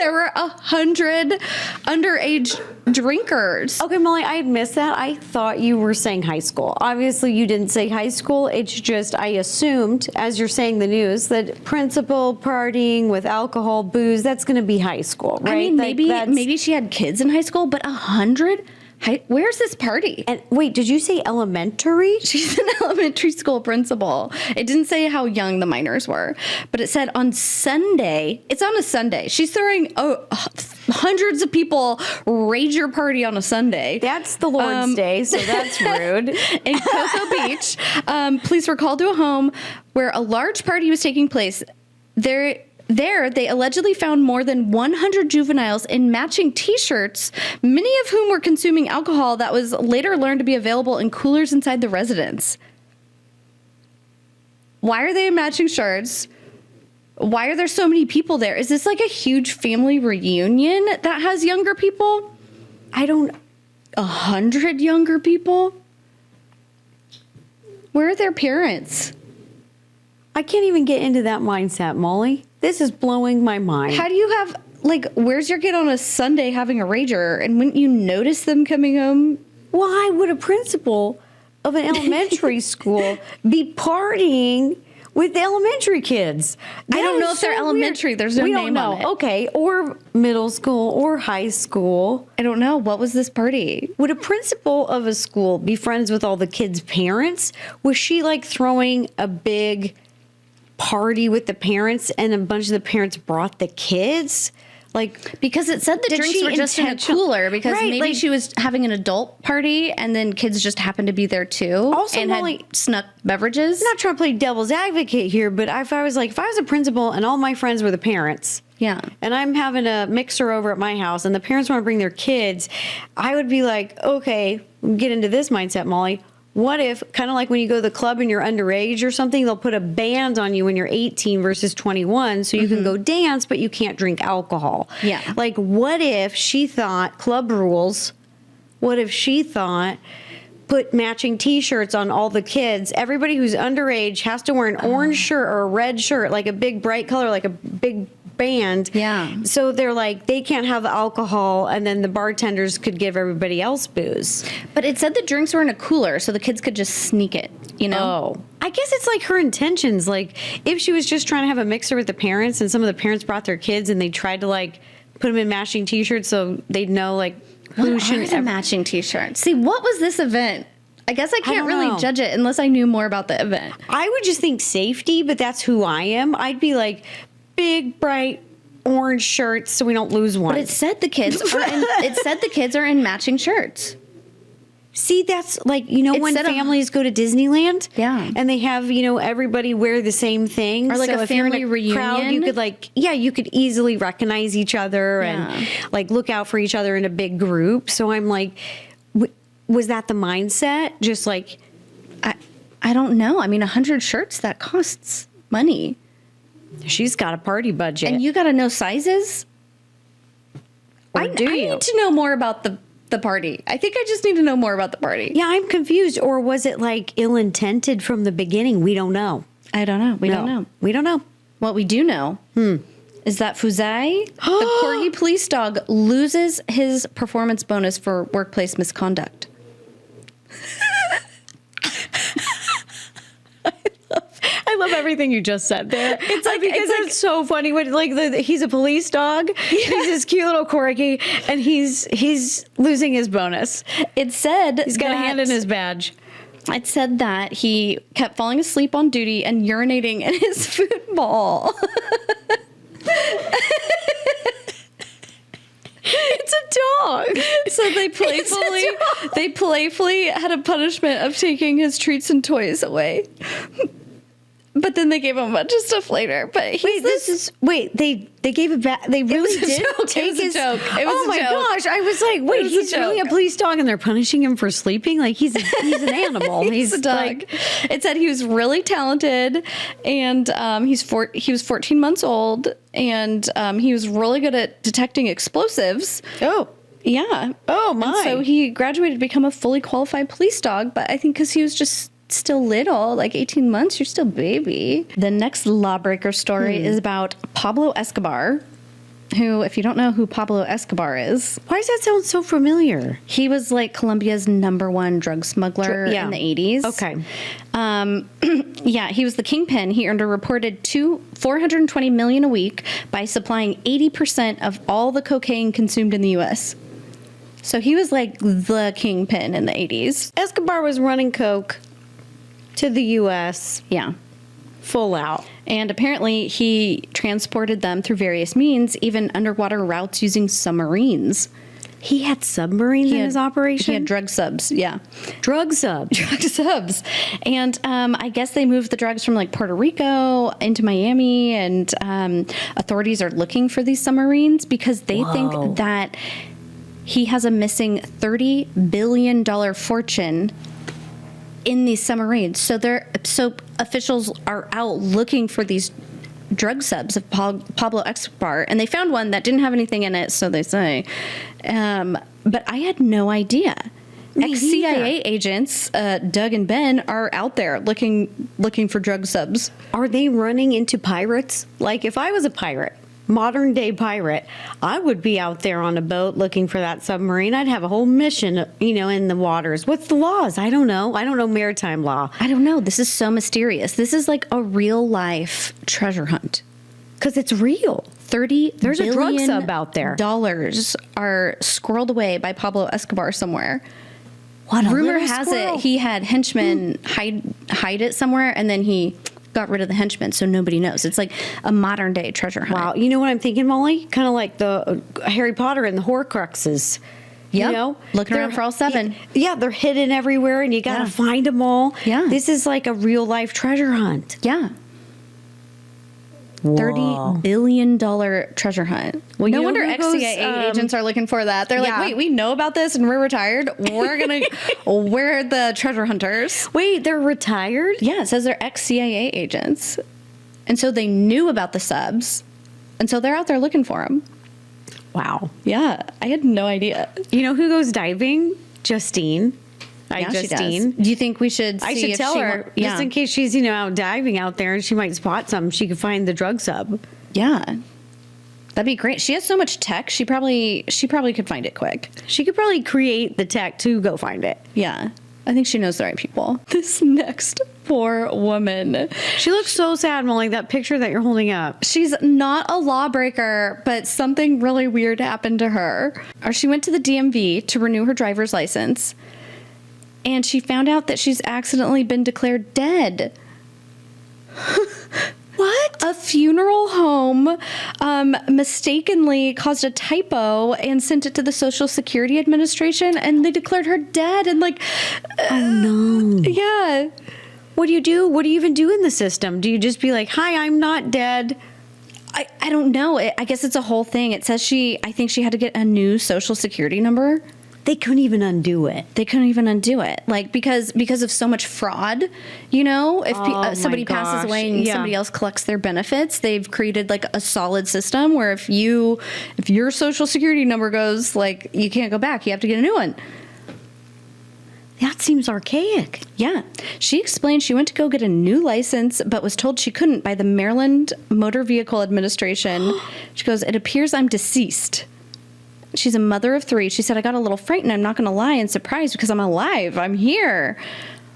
There were 100 underage drinkers. Okay, Molly, I had missed that. I thought you were saying high school. Obviously, you didn't say high school. It's just, I assumed, as you're saying the news, that principal partying with alcohol, booze, that's going to be high school, right? I mean, Like, maybe she had kids in high school, but 100? Where's this party? And wait, did you say elementary? She's an elementary school principal. It didn't say how young the minors were, but it said on Sunday. It's on a Sunday. She's throwing hundreds of people rager party on a Sunday. That's the Lord's Day, so that's rude. In Cocoa Beach. Police were called to a home where a large party was taking place. There, they allegedly found more than 100 juveniles in matching T-shirts, many of whom were consuming alcohol that was later learned to be available in coolers inside the residence. Why are they in matching shirts? Why are there so many people there? Is this like a huge family reunion that has younger people? 100 younger people? Where are their parents? I can't even get into that mindset, Molly. This is blowing my mind. How do you have, where's your kid on a Sunday having a rager? And wouldn't you notice them coming home? Why would a principal of an elementary school be partying with the elementary kids? I don't know if they're elementary. There's no name on it. Okay, or middle school or high school. I don't know. What was this party? Would a principal of a school be friends with all the kids' parents? Was she throwing a big party with the parents and a bunch of the parents brought the kids? Because it said the drinks were just in a cooler because maybe she was having an adult party and then kids just happened to be there too. Also, and Molly, had snuck beverages. I'm not trying to play devil's advocate here, but if I was a principal and all my friends were the parents, yeah, and I'm having a mixer over at my house and the parents want to bring their kids, I would be like, okay, get into this mindset, Molly. What if, kind of like when you go to the club and you're underage or something, they'll put a band on you when you're 18 versus 21 so you can go dance, but you can't drink alcohol. Yeah. What if she thought, club rules, what if she thought, put matching T-shirts on all the kids. Everybody who's underage has to wear an orange shirt or a red shirt, like a big bright color, like a big band. Yeah. So they're they can't have alcohol, and then the bartenders could give everybody else booze. But it said the drinks were in a cooler, so the kids could just sneak it, Oh. I guess it's her intentions. If she was just trying to have a mixer with the parents, and some of the parents brought their kids, and they tried to put them in matching T-shirts so they'd know who shouldn't a matching T-shirt. See, what was this event? I guess I can't really know. judge it unless I knew more about the event. I would just think safety, but that's who I am. I'd be big, bright orange shirts so we don't lose one. But it said the kids are in matching shirts. See, that's when families go to Disneyland, Yeah. and they have everybody wear the same thing, Or a if you're in family a crowd, reunion. you could easily recognize each other and look out for each other in a big group. So I'm was that the mindset? Just I don't know. I mean, 100 shirts, that costs money. She's got a party budget, And you got to know sizes? Or I do you? need to know more about the party. I think I just need to know more about the party. Yeah, I'm confused. Or was it ill-intended from the beginning? We don't know. I don't know. We don't know. We don't know. What we do know is that Fuzai, the corgi police dog, loses his performance bonus for workplace misconduct. I love everything you just said there. It's because it's so funny when he's a police dog. Yeah. He's this cute little corgi, and he's losing his bonus. It said He's got a hand in his badge. It said that he kept falling asleep on duty and urinating in his football. It's a dog. So they playfully had a punishment of taking his treats and toys away. But then they gave him a bunch of stuff later. But they gave it back. They really did take his joke. It was oh a my joke. gosh! I was wait, he's really a police dog, and they're punishing him for sleeping? He's an animal. He's a dog. It said he was really talented, and he was 14 months old, and he was really good at detecting explosives. Oh. Yeah. Oh, my. And so he graduated to become a fully qualified police dog, but I think because he was just still little, like 18 months, you're still baby. The next lawbreaker story is about Pablo Escobar, who, if you don't know who Pablo Escobar is, Why does that sound so familiar? he was like Colombia's #1 drug smuggler in the 80s. Okay. Yeah, he was the kingpin. He earned a reported $420 million a week by supplying 80% of all the cocaine consumed in the U.S. So he was like the kingpin in the 80s. Escobar was running coke to the U.S. Yeah. full out. And apparently he transported them through various means, even underwater routes using submarines. He had submarines in his operation? He had drug subs, yeah. Drug subs. Drug subs. And I guess they moved the drugs from like Puerto Rico into Miami, and authorities are looking for these submarines because they think that he has a missing $30 billion fortune in these submarines. So officials are out looking for these drug subs of Pablo Escobar, and they found one that didn't have anything in it, so they say. But I had no idea. Ex-CIA agents, Doug and Ben, are out there looking for drug subs. Are they running into pirates? Like, if I was a pirate, modern day pirate, I would be out there on a boat looking for that submarine. I'd have a whole mission, in the waters. What's the laws? I don't know. I don't know maritime law. I don't know. This is so mysterious. This is like a real life treasure hunt. Because it's real. There's a drug sub out there. Dollars are squirreled away by Pablo Escobar somewhere. What a Rumor little has squirrel. it he had henchmen hide it somewhere, and then he got rid of the henchmen, so nobody knows. It's like a modern day treasure hunt. Wow. You know what I'm thinking, Molly? Kind of like the Harry Potter and the Horcruxes. Yep. Looking around for all 7. Yeah, they're hidden everywhere, and you got to find them all. Yeah. This is like a real life treasure hunt. Yeah. $30 billion treasure hunt. Well, no you know wonder who goes, ex-CIA agents are looking for that. They're like, yeah. wait, we know about this and we're retired. We're the treasure hunters. Wait, they're retired? Yeah, it says they're ex-CIA agents. And so they knew about the subs. And so they're out there looking for them. Wow. Yeah, I had no idea. You know who goes diving? Justine. Yeah, Justine. she does. Do you think we should see I should if tell she her, just in case she's, out diving out there and she might spot something, she could find the drug sub. Yeah. That'd be great. She has so much tech, she probably could find it quick. She could probably create the tech to go find it. Yeah. I think she knows the right people. This next poor woman. She looks so sad, Molly, that picture that you're holding up. She's not a lawbreaker, but something really weird happened to her. Or she went to the DMV to renew her driver's license, and she found out that she's accidentally been declared dead. What? A funeral home mistakenly caused a typo and sent it to the Social Security Administration, and they declared her dead. And oh no. Yeah. What do you do? What do you even do in the system? Do you just be like, hi, I'm not dead? I don't know. I guess it's a whole thing. It says I think she had to get a new Social Security number. They couldn't even undo it. They couldn't even undo it. Like, because of so much fraud, if somebody passes away and somebody else collects their benefits, they've created like a solid system where if your Social Security number goes, like, you can't go back, you have to get a new one. That seems archaic. Yeah. She explained she went to go get a new license, but was told she couldn't by the Maryland Motor Vehicle Administration. She goes, it appears I'm deceased. She's a mother of 3. She said, I got a little frightened, I'm not going to lie, and surprised because I'm alive. I'm here.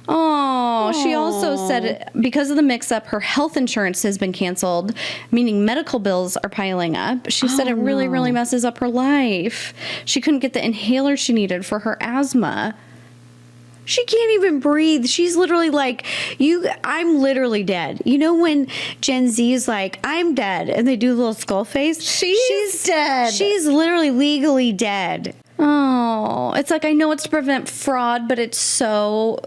Oh, she also said because of the mix-up, her health insurance has been canceled, meaning medical bills are piling up. She said it really, really messes up her life. She couldn't get the inhaler she needed for her asthma. She can't even breathe. She's literally like, I'm literally dead. You know when Gen Z is like, I'm dead, and they do a little skull face? She's dead. She's literally legally dead. Oh, it's like, I know it's to prevent fraud, but it's so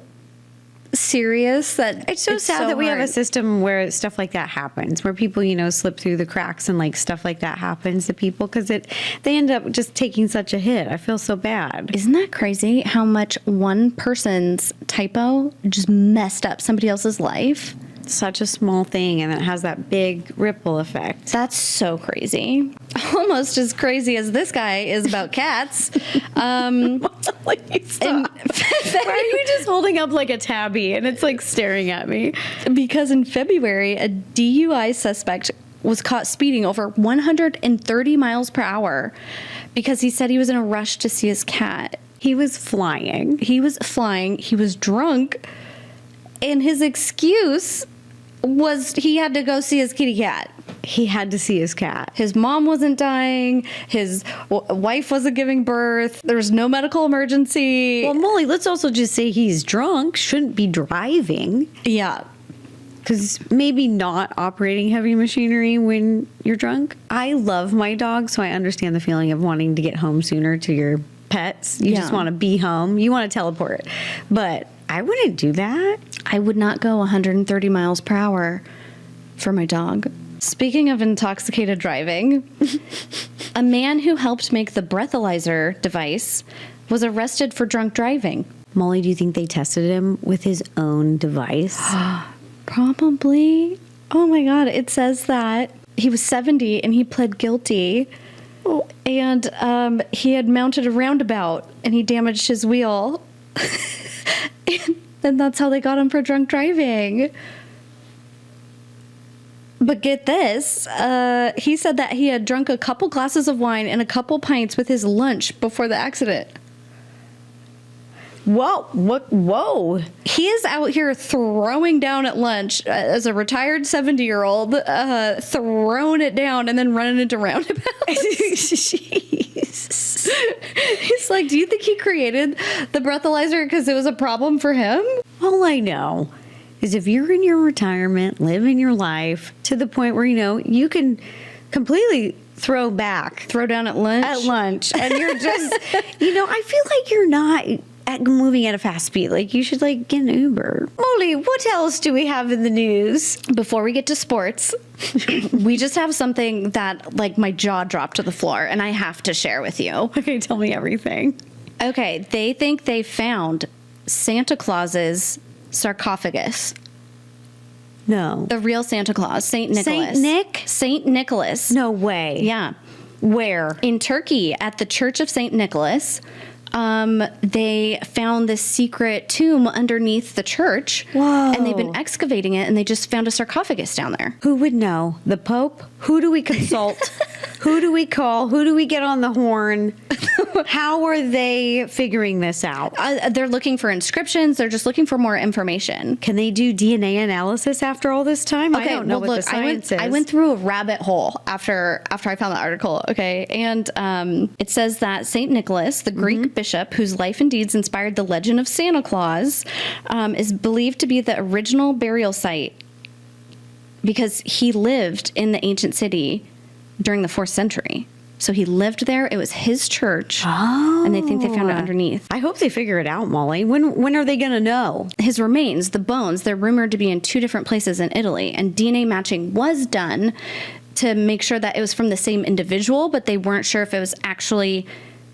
serious that it's so sad that we have a system where stuff like that happens, where people, slip through the cracks and like stuff like that happens to people because they end up just taking such a hit. I feel so bad. Isn't that crazy how much one person's typo just messed up somebody else's life? such a small thing and it has that big ripple effect. That's so crazy. Almost as crazy as this guy is about cats. Like, stop. Why are you just holding up like a tabby and it's like staring at me? Because in February, a DUI suspect was caught speeding over 130 miles per hour because he said he was in a rush to see his cat. He was flying. He was drunk, and his excuse was he had to go see his kitty cat. He had to see his cat. His mom wasn't dying. His wife wasn't giving birth. There was no medical emergency. Well, Molly, let's also just say he's drunk, shouldn't be driving. Yeah. Because maybe not operating heavy machinery when you're drunk. I love my dog, so I understand the feeling of wanting to get home sooner to your pets. You just want to be home. You want to teleport. But I wouldn't do that. I would not go 130 miles per hour for my dog. Speaking of intoxicated driving, a man who helped make the breathalyzer device was arrested for drunk driving. Molly, do you think they tested him with his own device? Probably. Oh my God. It says that he was 70 and he pled guilty. Oh. And he had mounted a roundabout and he damaged his wheel. And that's how they got him for drunk driving. But get this, he said that he had drunk a couple glasses of wine and a couple pints with his lunch before the accident. Whoa, what? Whoa. He is out here throwing down at lunch as a retired 70-year-old, throwing it down and then running into roundabouts. Jeez. He's like, do you think he created the breathalyzer because it was a problem for him? All I know is if you're in your retirement, living your life to the point where, you can completely throw down at lunch. And you're just, I feel like you're not moving at a fast speed. Like, you should get an Uber. Molly, what else do we have in the news? Before we get to sports, we just have something that my jaw dropped to the floor and I have to share with you. Okay, tell me everything. Okay, they think they found Santa Claus's sarcophagus. No. The real Santa Claus, Saint Nicholas. Saint Nick? Saint Nicholas. No way. Yeah. Where? In Turkey, at the Church of Saint Nicholas. They found this secret tomb underneath the church. Whoa. And they've been excavating it, and they just found a sarcophagus down there. Who would know? The Pope? Who do we consult? Who do we call? Who do we get on the horn? How are they figuring this out? They're looking for inscriptions. They're just looking for more information. Can they do DNA analysis after all this time? Okay, I don't know what the science is. I went through a rabbit hole after I found the article. Okay, and it says that Saint Nicholas, the Greek bishop whose life and deeds inspired the legend of Santa Claus, is believed to be the original burial site because he lived in the ancient city during the 4th century. So he lived there. It was his church. Oh. And they think they found it underneath. I hope they figure it out, Molly. When are they going to know? His remains, the bones, they're rumored to be in 2 different places in Italy. And DNA matching was done to make sure that it was from the same individual, but they weren't sure if it was actually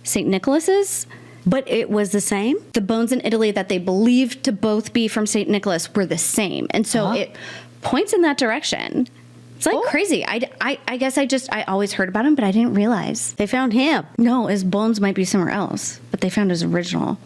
St. Nicholas's. But it was the same? The bones in Italy that they believed to both be from St. Nicholas were the same. And so it points in that direction. It's crazy. I guess I always heard about him, but I didn't realize. They found him. No, his bones might be somewhere else, but they found his original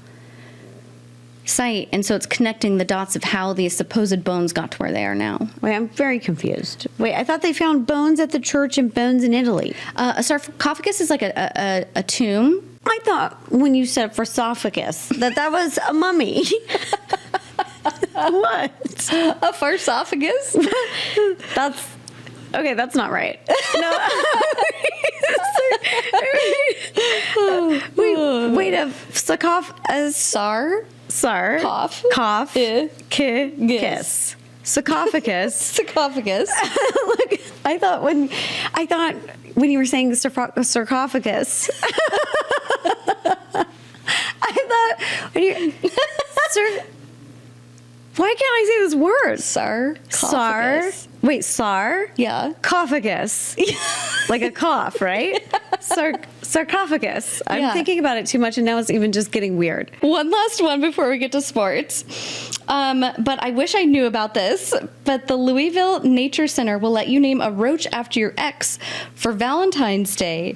site. And so it's connecting the dots of how these supposed bones got to where they are now. Wait, I'm very confused. Wait, I thought they found bones at the church and bones in Italy. A sarcophagus is like a tomb. I thought when you said sarcophagus that was a mummy. What? A farsophagus? That's not right. No. Wait, a cough, kiss. Sarcophagus. Sarcophagus. Look, I thought when you were saying sarcophagus, I thought when you why can't I say this word? Sarcophagus. Wait, Yeah. Cophagus. Like a cough, right? Sarcophagus. I'm Yeah. thinking about it too much, and now it's even just getting weird. One last one before we get to sports. But I wish I knew about this. But the Louisville Nature Center will let you name a roach after your ex for Valentine's Day,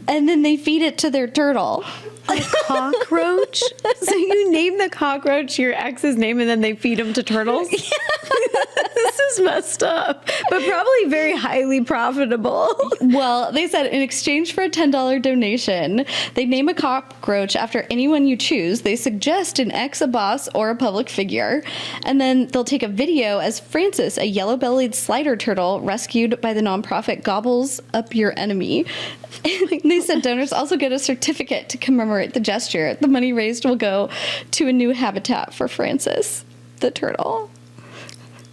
and then they feed it to their turtle. A cockroach? So you name the cockroach your ex's name and then they feed them to turtles? This is messed up, but probably very highly profitable. Well, they said in exchange for a $10 donation, they name a cockroach after anyone you choose. They suggest an ex, a boss, or a public figure. And then they'll take a video as Francis, a yellow-bellied slider turtle rescued by the nonprofit Gobbles Up Your Enemy. They said donors also get a certificate to commemorate the gesture. The money raised will go to a new habitat for Francis, the turtle.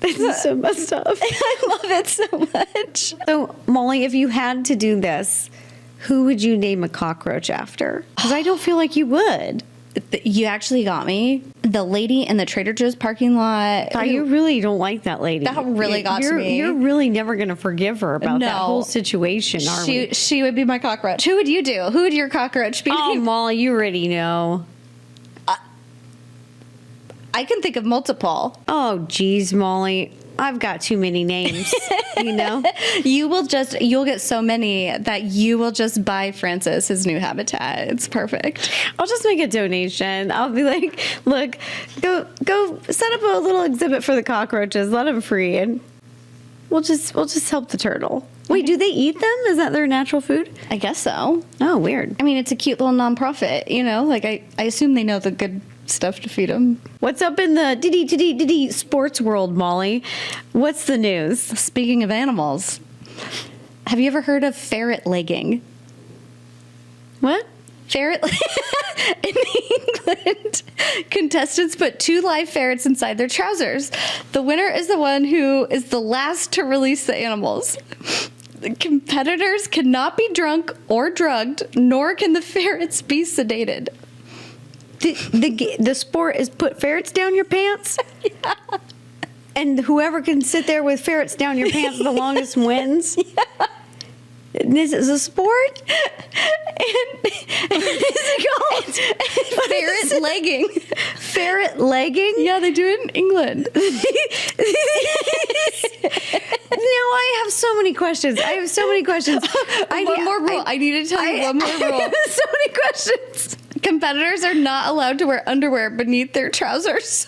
This is so messed up. I love it so much. So, Molly, if you had to do this, who would you name a cockroach after? Because I don't feel like you would. You actually got me. The lady in the Trader Joe's parking lot. God, you really don't like that lady. That really got to me. You're really never going to forgive her about that whole situation, are we? She would be my cockroach. Who would you do? Who would your cockroach be? Oh, Molly, you already know. I can think of multiple. Oh, geez, Molly. I've got too many names, you know? You'll get so many that you will just buy Francis his new habitat. It's perfect. I'll just make a donation. I'll be like, look, go set up a little exhibit for the cockroaches. Let them free, and we'll just help the turtle. Wait, do they eat them? Is that their natural food? I guess so. Oh, weird. I mean, it's a cute little nonprofit, you know? Like, I assume they know the good stuff to feed them. What's up in the sports world, Molly? What's the news? Speaking of animals, have you ever heard of ferret legging? What? Ferret in England, contestants put 2 live ferrets inside their trousers. The winner is the one who is the last to release the animals. The competitors cannot be drunk or drugged, nor can the ferrets be sedated. The sport is put ferrets down your pants? Yeah. And whoever can sit there with ferrets down your pants the longest wins? Yeah. This is a sport? And it's called ferret legging. Ferret legging? Yeah, they do it in England. Now I have so many questions. One more rule. I need to tell you one more rule. I have so many questions. Competitors are not allowed to wear underwear beneath their trousers.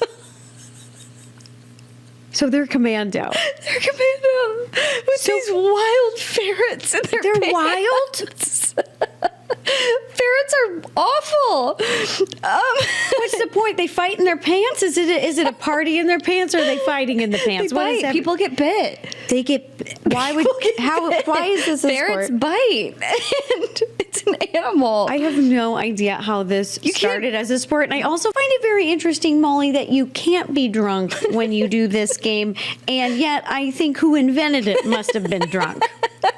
So they're commando. They're commando with these wild ferrets in their pants. They're wild? Ferrets are awful. What's the point? They fight in their pants? Is it a party in their pants, or are they fighting in the pants? They bite. People get bit. They get. Why is this a ferrets sport? Bite? And it's an animal. I have no idea how this started as a sport, and I also find it very interesting, Molly, that you can't be drunk when you do this game, and yet I think who invented it must have been drunk.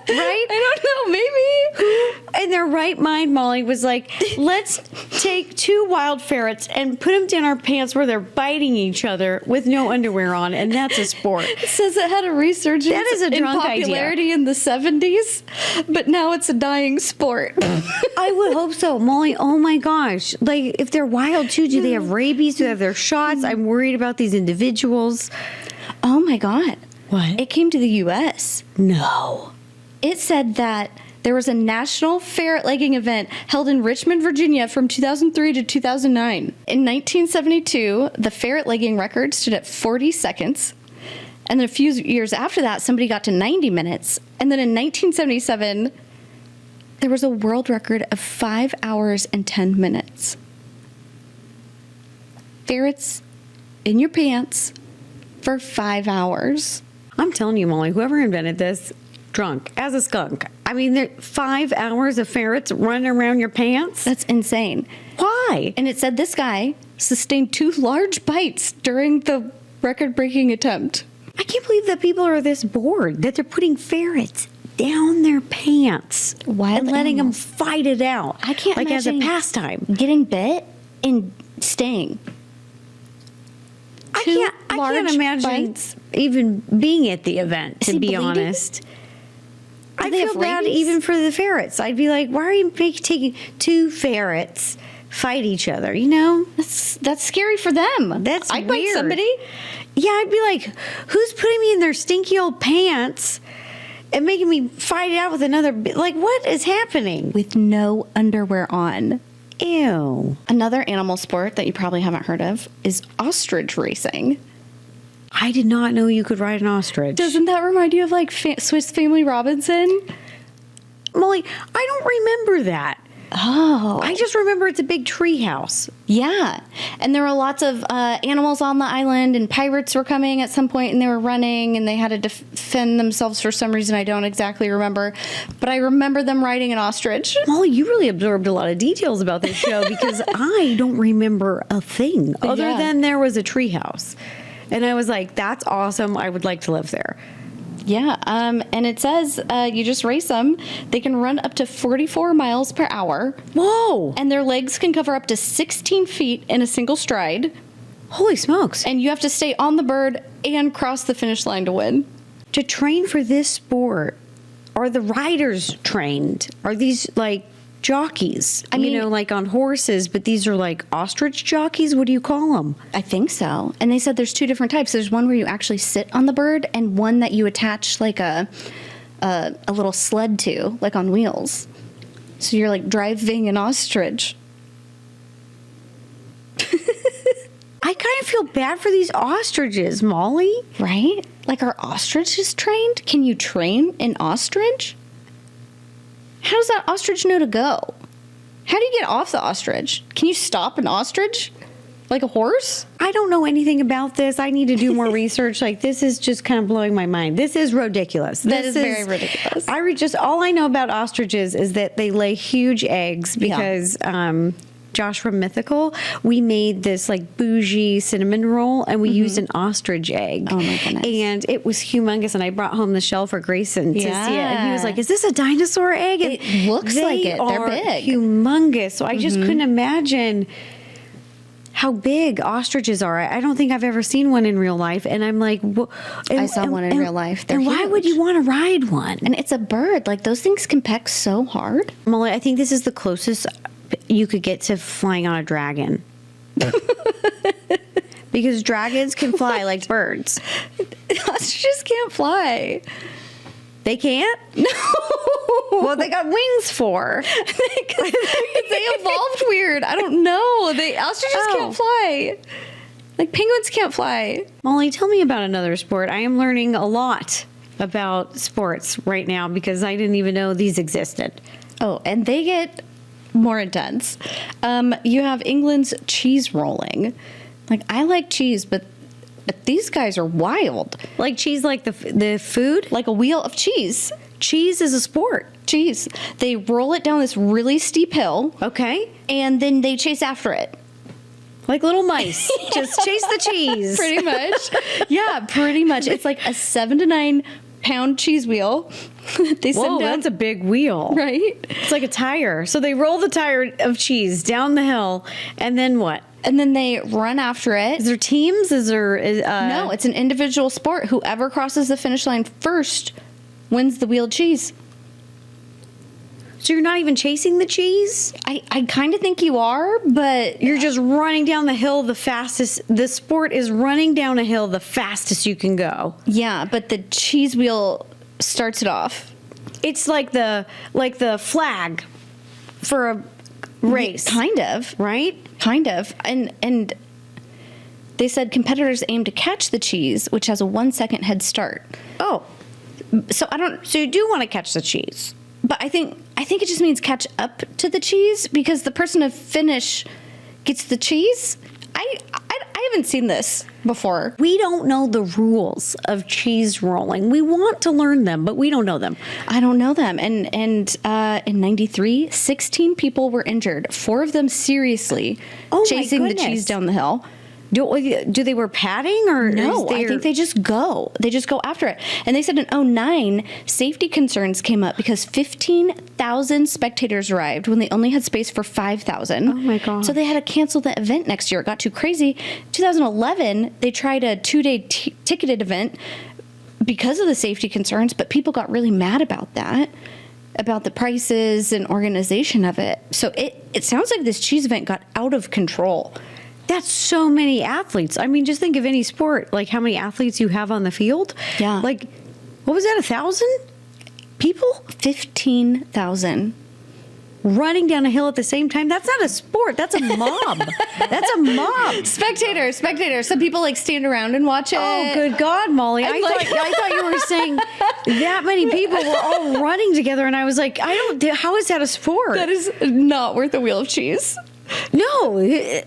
Right? I don't know. Maybe. In their right mind, Molly was like, let's take 2 wild ferrets and put them down our pants where they're biting each other with no underwear on, and that's a sport. It says it had a resurgence That is a drunk in popularity in the 70s, but now it's a dying sport. I would hope so, Molly. Oh my gosh. Like, if they're wild too, do they have rabies? Do they have their shots? I'm worried about these individuals. Oh my God. What? It came to the U.S. No. It said that there was a national ferret legging event held in Richmond, Virginia from 2003 to 2009. In 1972, the ferret legging record stood at 40 seconds. And then a few years after that, somebody got to 90 minutes. And then in 1977, there was a world record of 5 hours and 10 minutes. Ferrets in your pants for 5 hours. I'm telling you, Molly, whoever invented this, drunk as a skunk. I mean, 5 hours of ferrets running around your pants? That's insane. Why? And it said this guy sustained 2 large bites during the record-breaking attempt. I can't believe that people are this bored, that they're putting ferrets down their pants Wild and letting animals. them fight it out. I can't like imagine as a pastime. Getting bit and staying. I can't imagine even being at the event, to be honest. I feel bad even for the ferrets. I'd be like, why are you taking 2 ferrets fight each other, you know? That's scary for them. That's I'd weird. bite somebody. Yeah, I'd be like, who's putting me in their stinky old pants and making me fight it out with another? Like, what is happening? With no underwear on. Ew. Another animal sport that you probably haven't heard of is ostrich racing. I did not know you could ride an ostrich. Doesn't that remind you of like Swiss Family Robinson? Molly, I don't remember that. Oh. I just remember it's a big tree house. Yeah. And there were lots of animals on the island, and pirates were coming at some point, and they were running, and they had to defend themselves for some reason I don't exactly remember. But I remember them riding an ostrich. Molly, you really absorbed a lot of details about this show because I don't remember a thing other Yeah. than there was a tree house. And I was like, that's awesome. I would like to live there. Yeah. And it says you just race them. They can run up to 44 miles per hour. Whoa. And their legs can cover up to 16 feet in a single stride. Holy smokes. And you have to stay on the bird and cross the finish line to win. To train for this sport, are the riders trained? Are these like jockeys? I mean, you know, like on horses, but these are like ostrich jockeys? What do you call them? I think so. And they said there's two different types. There's one where you actually sit on the bird, and one that you attach like a little sled to, like on wheels. So you're like driving an ostrich. I kind of feel bad for these ostriches, Molly. Right? Like, are ostriches trained? Can you train an ostrich? How does that ostrich know to go? How do you get off the ostrich? Can you stop an ostrich? Like a horse? I don't know anything about this. I need to do more research. Like, this is just kind of blowing my mind. This is ridiculous. That is very ridiculous. All I know about ostriches is that they lay huge eggs because Josh from Mythical, we made this like bougie cinnamon roll and we used an ostrich egg. Oh my goodness. And it was humongous. And I brought home the shell for Grayson to see it. And he was Yeah. like, is this a dinosaur egg? And It looks like it. They're are big. humongous. So I just couldn't imagine how big ostriches are. I don't think I've ever seen one in real life. And I'm like, I saw one in real life. They're and why would huge. you want to ride one? And it's a bird. Like, those things can peck so hard. Molly, I think this is the closest you could get to flying on a dragon. Because dragons can fly like birds. Ostriches can't fly. They can't? No. Well, they got wings for. They evolved weird. I don't know. Ostriches can't fly. Like, penguins can't fly. Molly, tell me about another sport. I am learning a lot about sports right now because I didn't even know these existed. Oh, and they get more intense. You have England's cheese rolling. Like, I like cheese, but these guys are wild. Like cheese, like the food? Like a wheel of cheese. Cheese is a sport. Cheese. They roll it down this really steep hill. Okay. And then they chase after it. Like little mice. Just chase the cheese. Pretty much. Yeah, pretty much. It's like a 7 to 9 pound cheese wheel. They send Whoa, down, that's a big wheel. right? It's like a tire. So they roll the tire of cheese down the hill, and then what? And then they run after it. Is there teams? Is there... No, it's an individual sport. Whoever crosses the finish line first wins the wheeled cheese. So you're not even chasing the cheese? I kind of think you are, but You're just running down the hill the fastest. The sport is running down a hill the fastest you can go. yeah, but the cheese wheel starts it off. It's like the flag for a race, Kind of. right? Kind of. And they said competitors aim to catch the cheese, which has a 1 second head start. Oh, So I don't so you do want to catch the cheese? but I think it just means catch up to the cheese because the person to finish gets the cheese. I haven't seen this before. We don't know the rules of cheese rolling. We want to learn them, but we don't know them. I don't know them. And in 93, 16 people were injured, 4 of them seriously, Oh, my chasing the goodness. cheese down the hill. Do they wear padding or No, I think they just go. They just go after it. And they said in 2009, safety concerns came up because 15,000 spectators arrived when they only had space for 5,000. Oh, my gosh. So they had to cancel the event next year. It got too crazy. 2011, they tried a 2-day ticketed event because of the safety concerns, but people got really mad about that. about the prices and organization of it. So it sounds like this cheese event got out of control. That's so many athletes. I mean, just think of any sport, like how many athletes you have on the field. Yeah. Like, what was that, 1,000 people? 15,000. Running down a hill at the same time? That's not a sport. That's a mob. That's a mob. Spectators. Some people like stand around and watch it. Oh, good God, Molly. I thought you were saying that many people were all running together, and I was like, how is that a sport? That is not worth a wheel of cheese. No,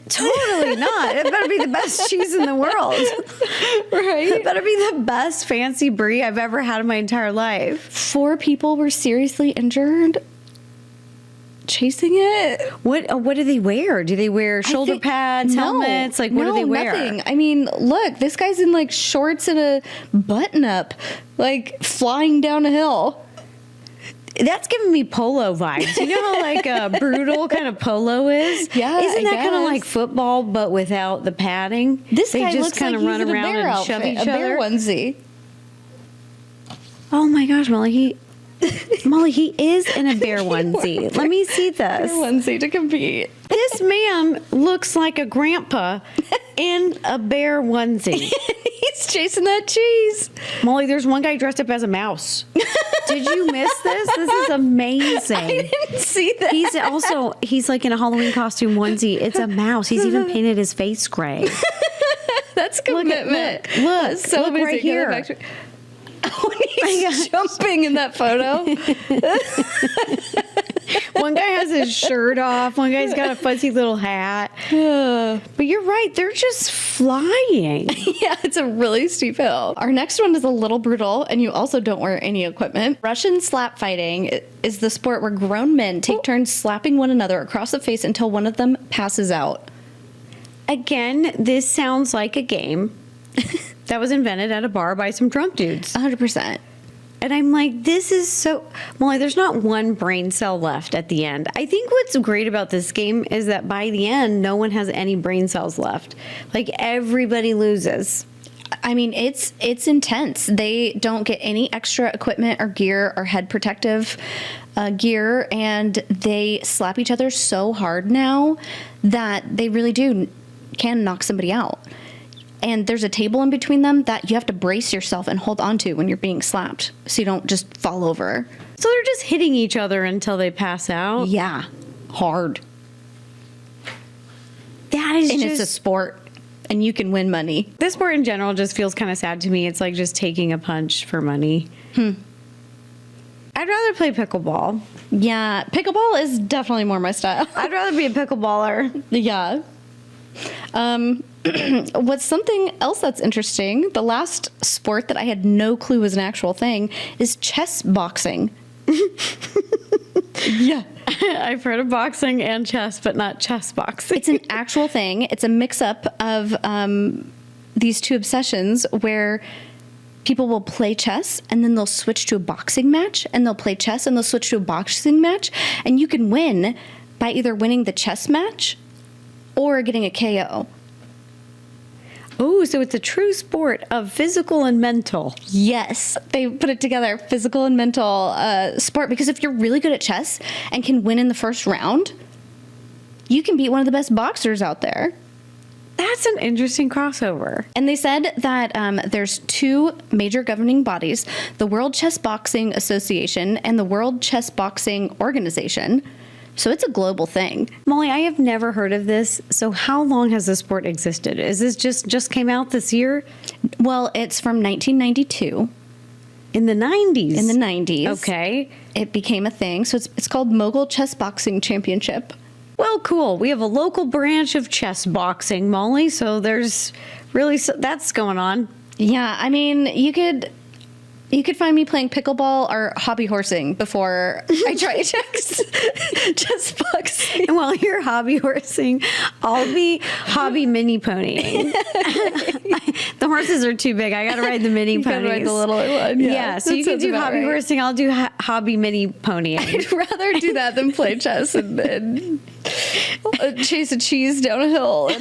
totally not. It better be the best cheese in the world. Right? It better be the best fancy brie I've ever had in my entire life. 4 people were seriously injured chasing it. What do they wear? Do they wear shoulder pads, helmets? Like, what do they wear? Nothing. I mean, look, this guy's in like shorts and a button up, like flying down a hill. That's giving me polo vibes. You know how like a brutal kind of polo is? Yeah, Isn't that kind of guess. like football but without the padding? This they guy just looks kind like of he's run in a around bear and outfit, shove each a bear other. onesie. Oh my gosh, Molly, Molly, he is in a bear onesie. Let me see Bear this. onesie to compete. This man looks like a grandpa in a bear onesie. He's chasing that cheese. Molly, there's one guy dressed up as a mouse. Did you miss this? This is amazing. I didn't see that. He's like in a Halloween costume onesie. It's a mouse. He's even painted his face gray. That's commitment. Look, So look right amazing. here. When he's jumping in that photo. One guy has his shirt off. One guy's got a fuzzy little hat. But you're right. They're just flying. Yeah, it's a really steep hill. Our next one is a little brutal, and you also don't wear any equipment. Russian slap fighting is the sport where grown men take turns slapping one another across the face until one of them passes out. Again, this sounds like a game that was invented at a bar by some drunk dudes. 100%. And I'm like, this is so... Molly, there's not one brain cell left at the end. I think what's great about this game is that by the end, no one has any brain cells left. Like, everybody loses. I mean, it's intense. They don't get any extra equipment or gear or head protective gear, and they slap each other so hard now that they really can knock somebody out. And there's a table in between them that you have to brace yourself and hold onto when you're being slapped so you don't just fall over. So they're just hitting each other until they pass out? Yeah, hard. That is And just... it's a sport, and you can win money. This sport in general just feels kind of sad to me. It's like just taking a punch for money. I'd rather play pickleball. Yeah, pickleball is definitely more my style. I'd rather be a pickleballer. Yeah. What's something else that's interesting, the last sport that I had no clue was an actual thing, is chess boxing. Yeah. I've heard of boxing and chess, but not chess boxing. It's an actual thing. It's a mix-up of these two obsessions where people will play chess and then they'll switch to a boxing match, and they'll play chess and they'll switch to a boxing match, and you can win by either winning the chess match or getting a KO. Oh, so it's a true sport of physical and mental. Yes, they put it together, physical and mental sport, because if you're really good at chess and can win in the first round, you can beat one of the best boxers out there. That's an interesting crossover. And they said that there's 2 major governing bodies, the World Chess Boxing Association and the World Chess Boxing Organization. So it's a global thing. Molly, I have never heard of this. So how long has this sport existed? Is this just came out this year? Well, it's from 1992. In the 90s? In the 90s. Okay. It became a thing. So it's called Mogul Chess Boxing Championship. Well, cool. We have a local branch of chess boxing, Molly. So there's really, that's going on. Yeah, I mean, you could find me playing pickleball or hobby horsing before I try chess boxing. And while you're hobby horsing, I'll be hobby mini ponying. The horses are too big. I got to ride the mini You ponies. gotta ride the little one. Yeah, so that you can sounds do about hobby right. horsing. I'll do hobby mini ponying. I'd rather do that than play chess and chase a cheese down a hill.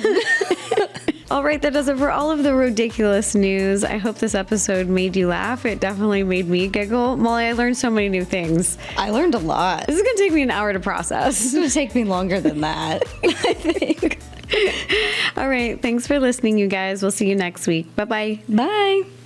All right, that does it for all of the ridiculous news. I hope this episode made you laugh. It definitely made me giggle. Molly, I learned so many new things. I learned a lot. This is going to take me an hour to process. It's going to take me longer than that, I think. All right, thanks for listening, you guys. We'll see you next week. Bye-bye. Bye.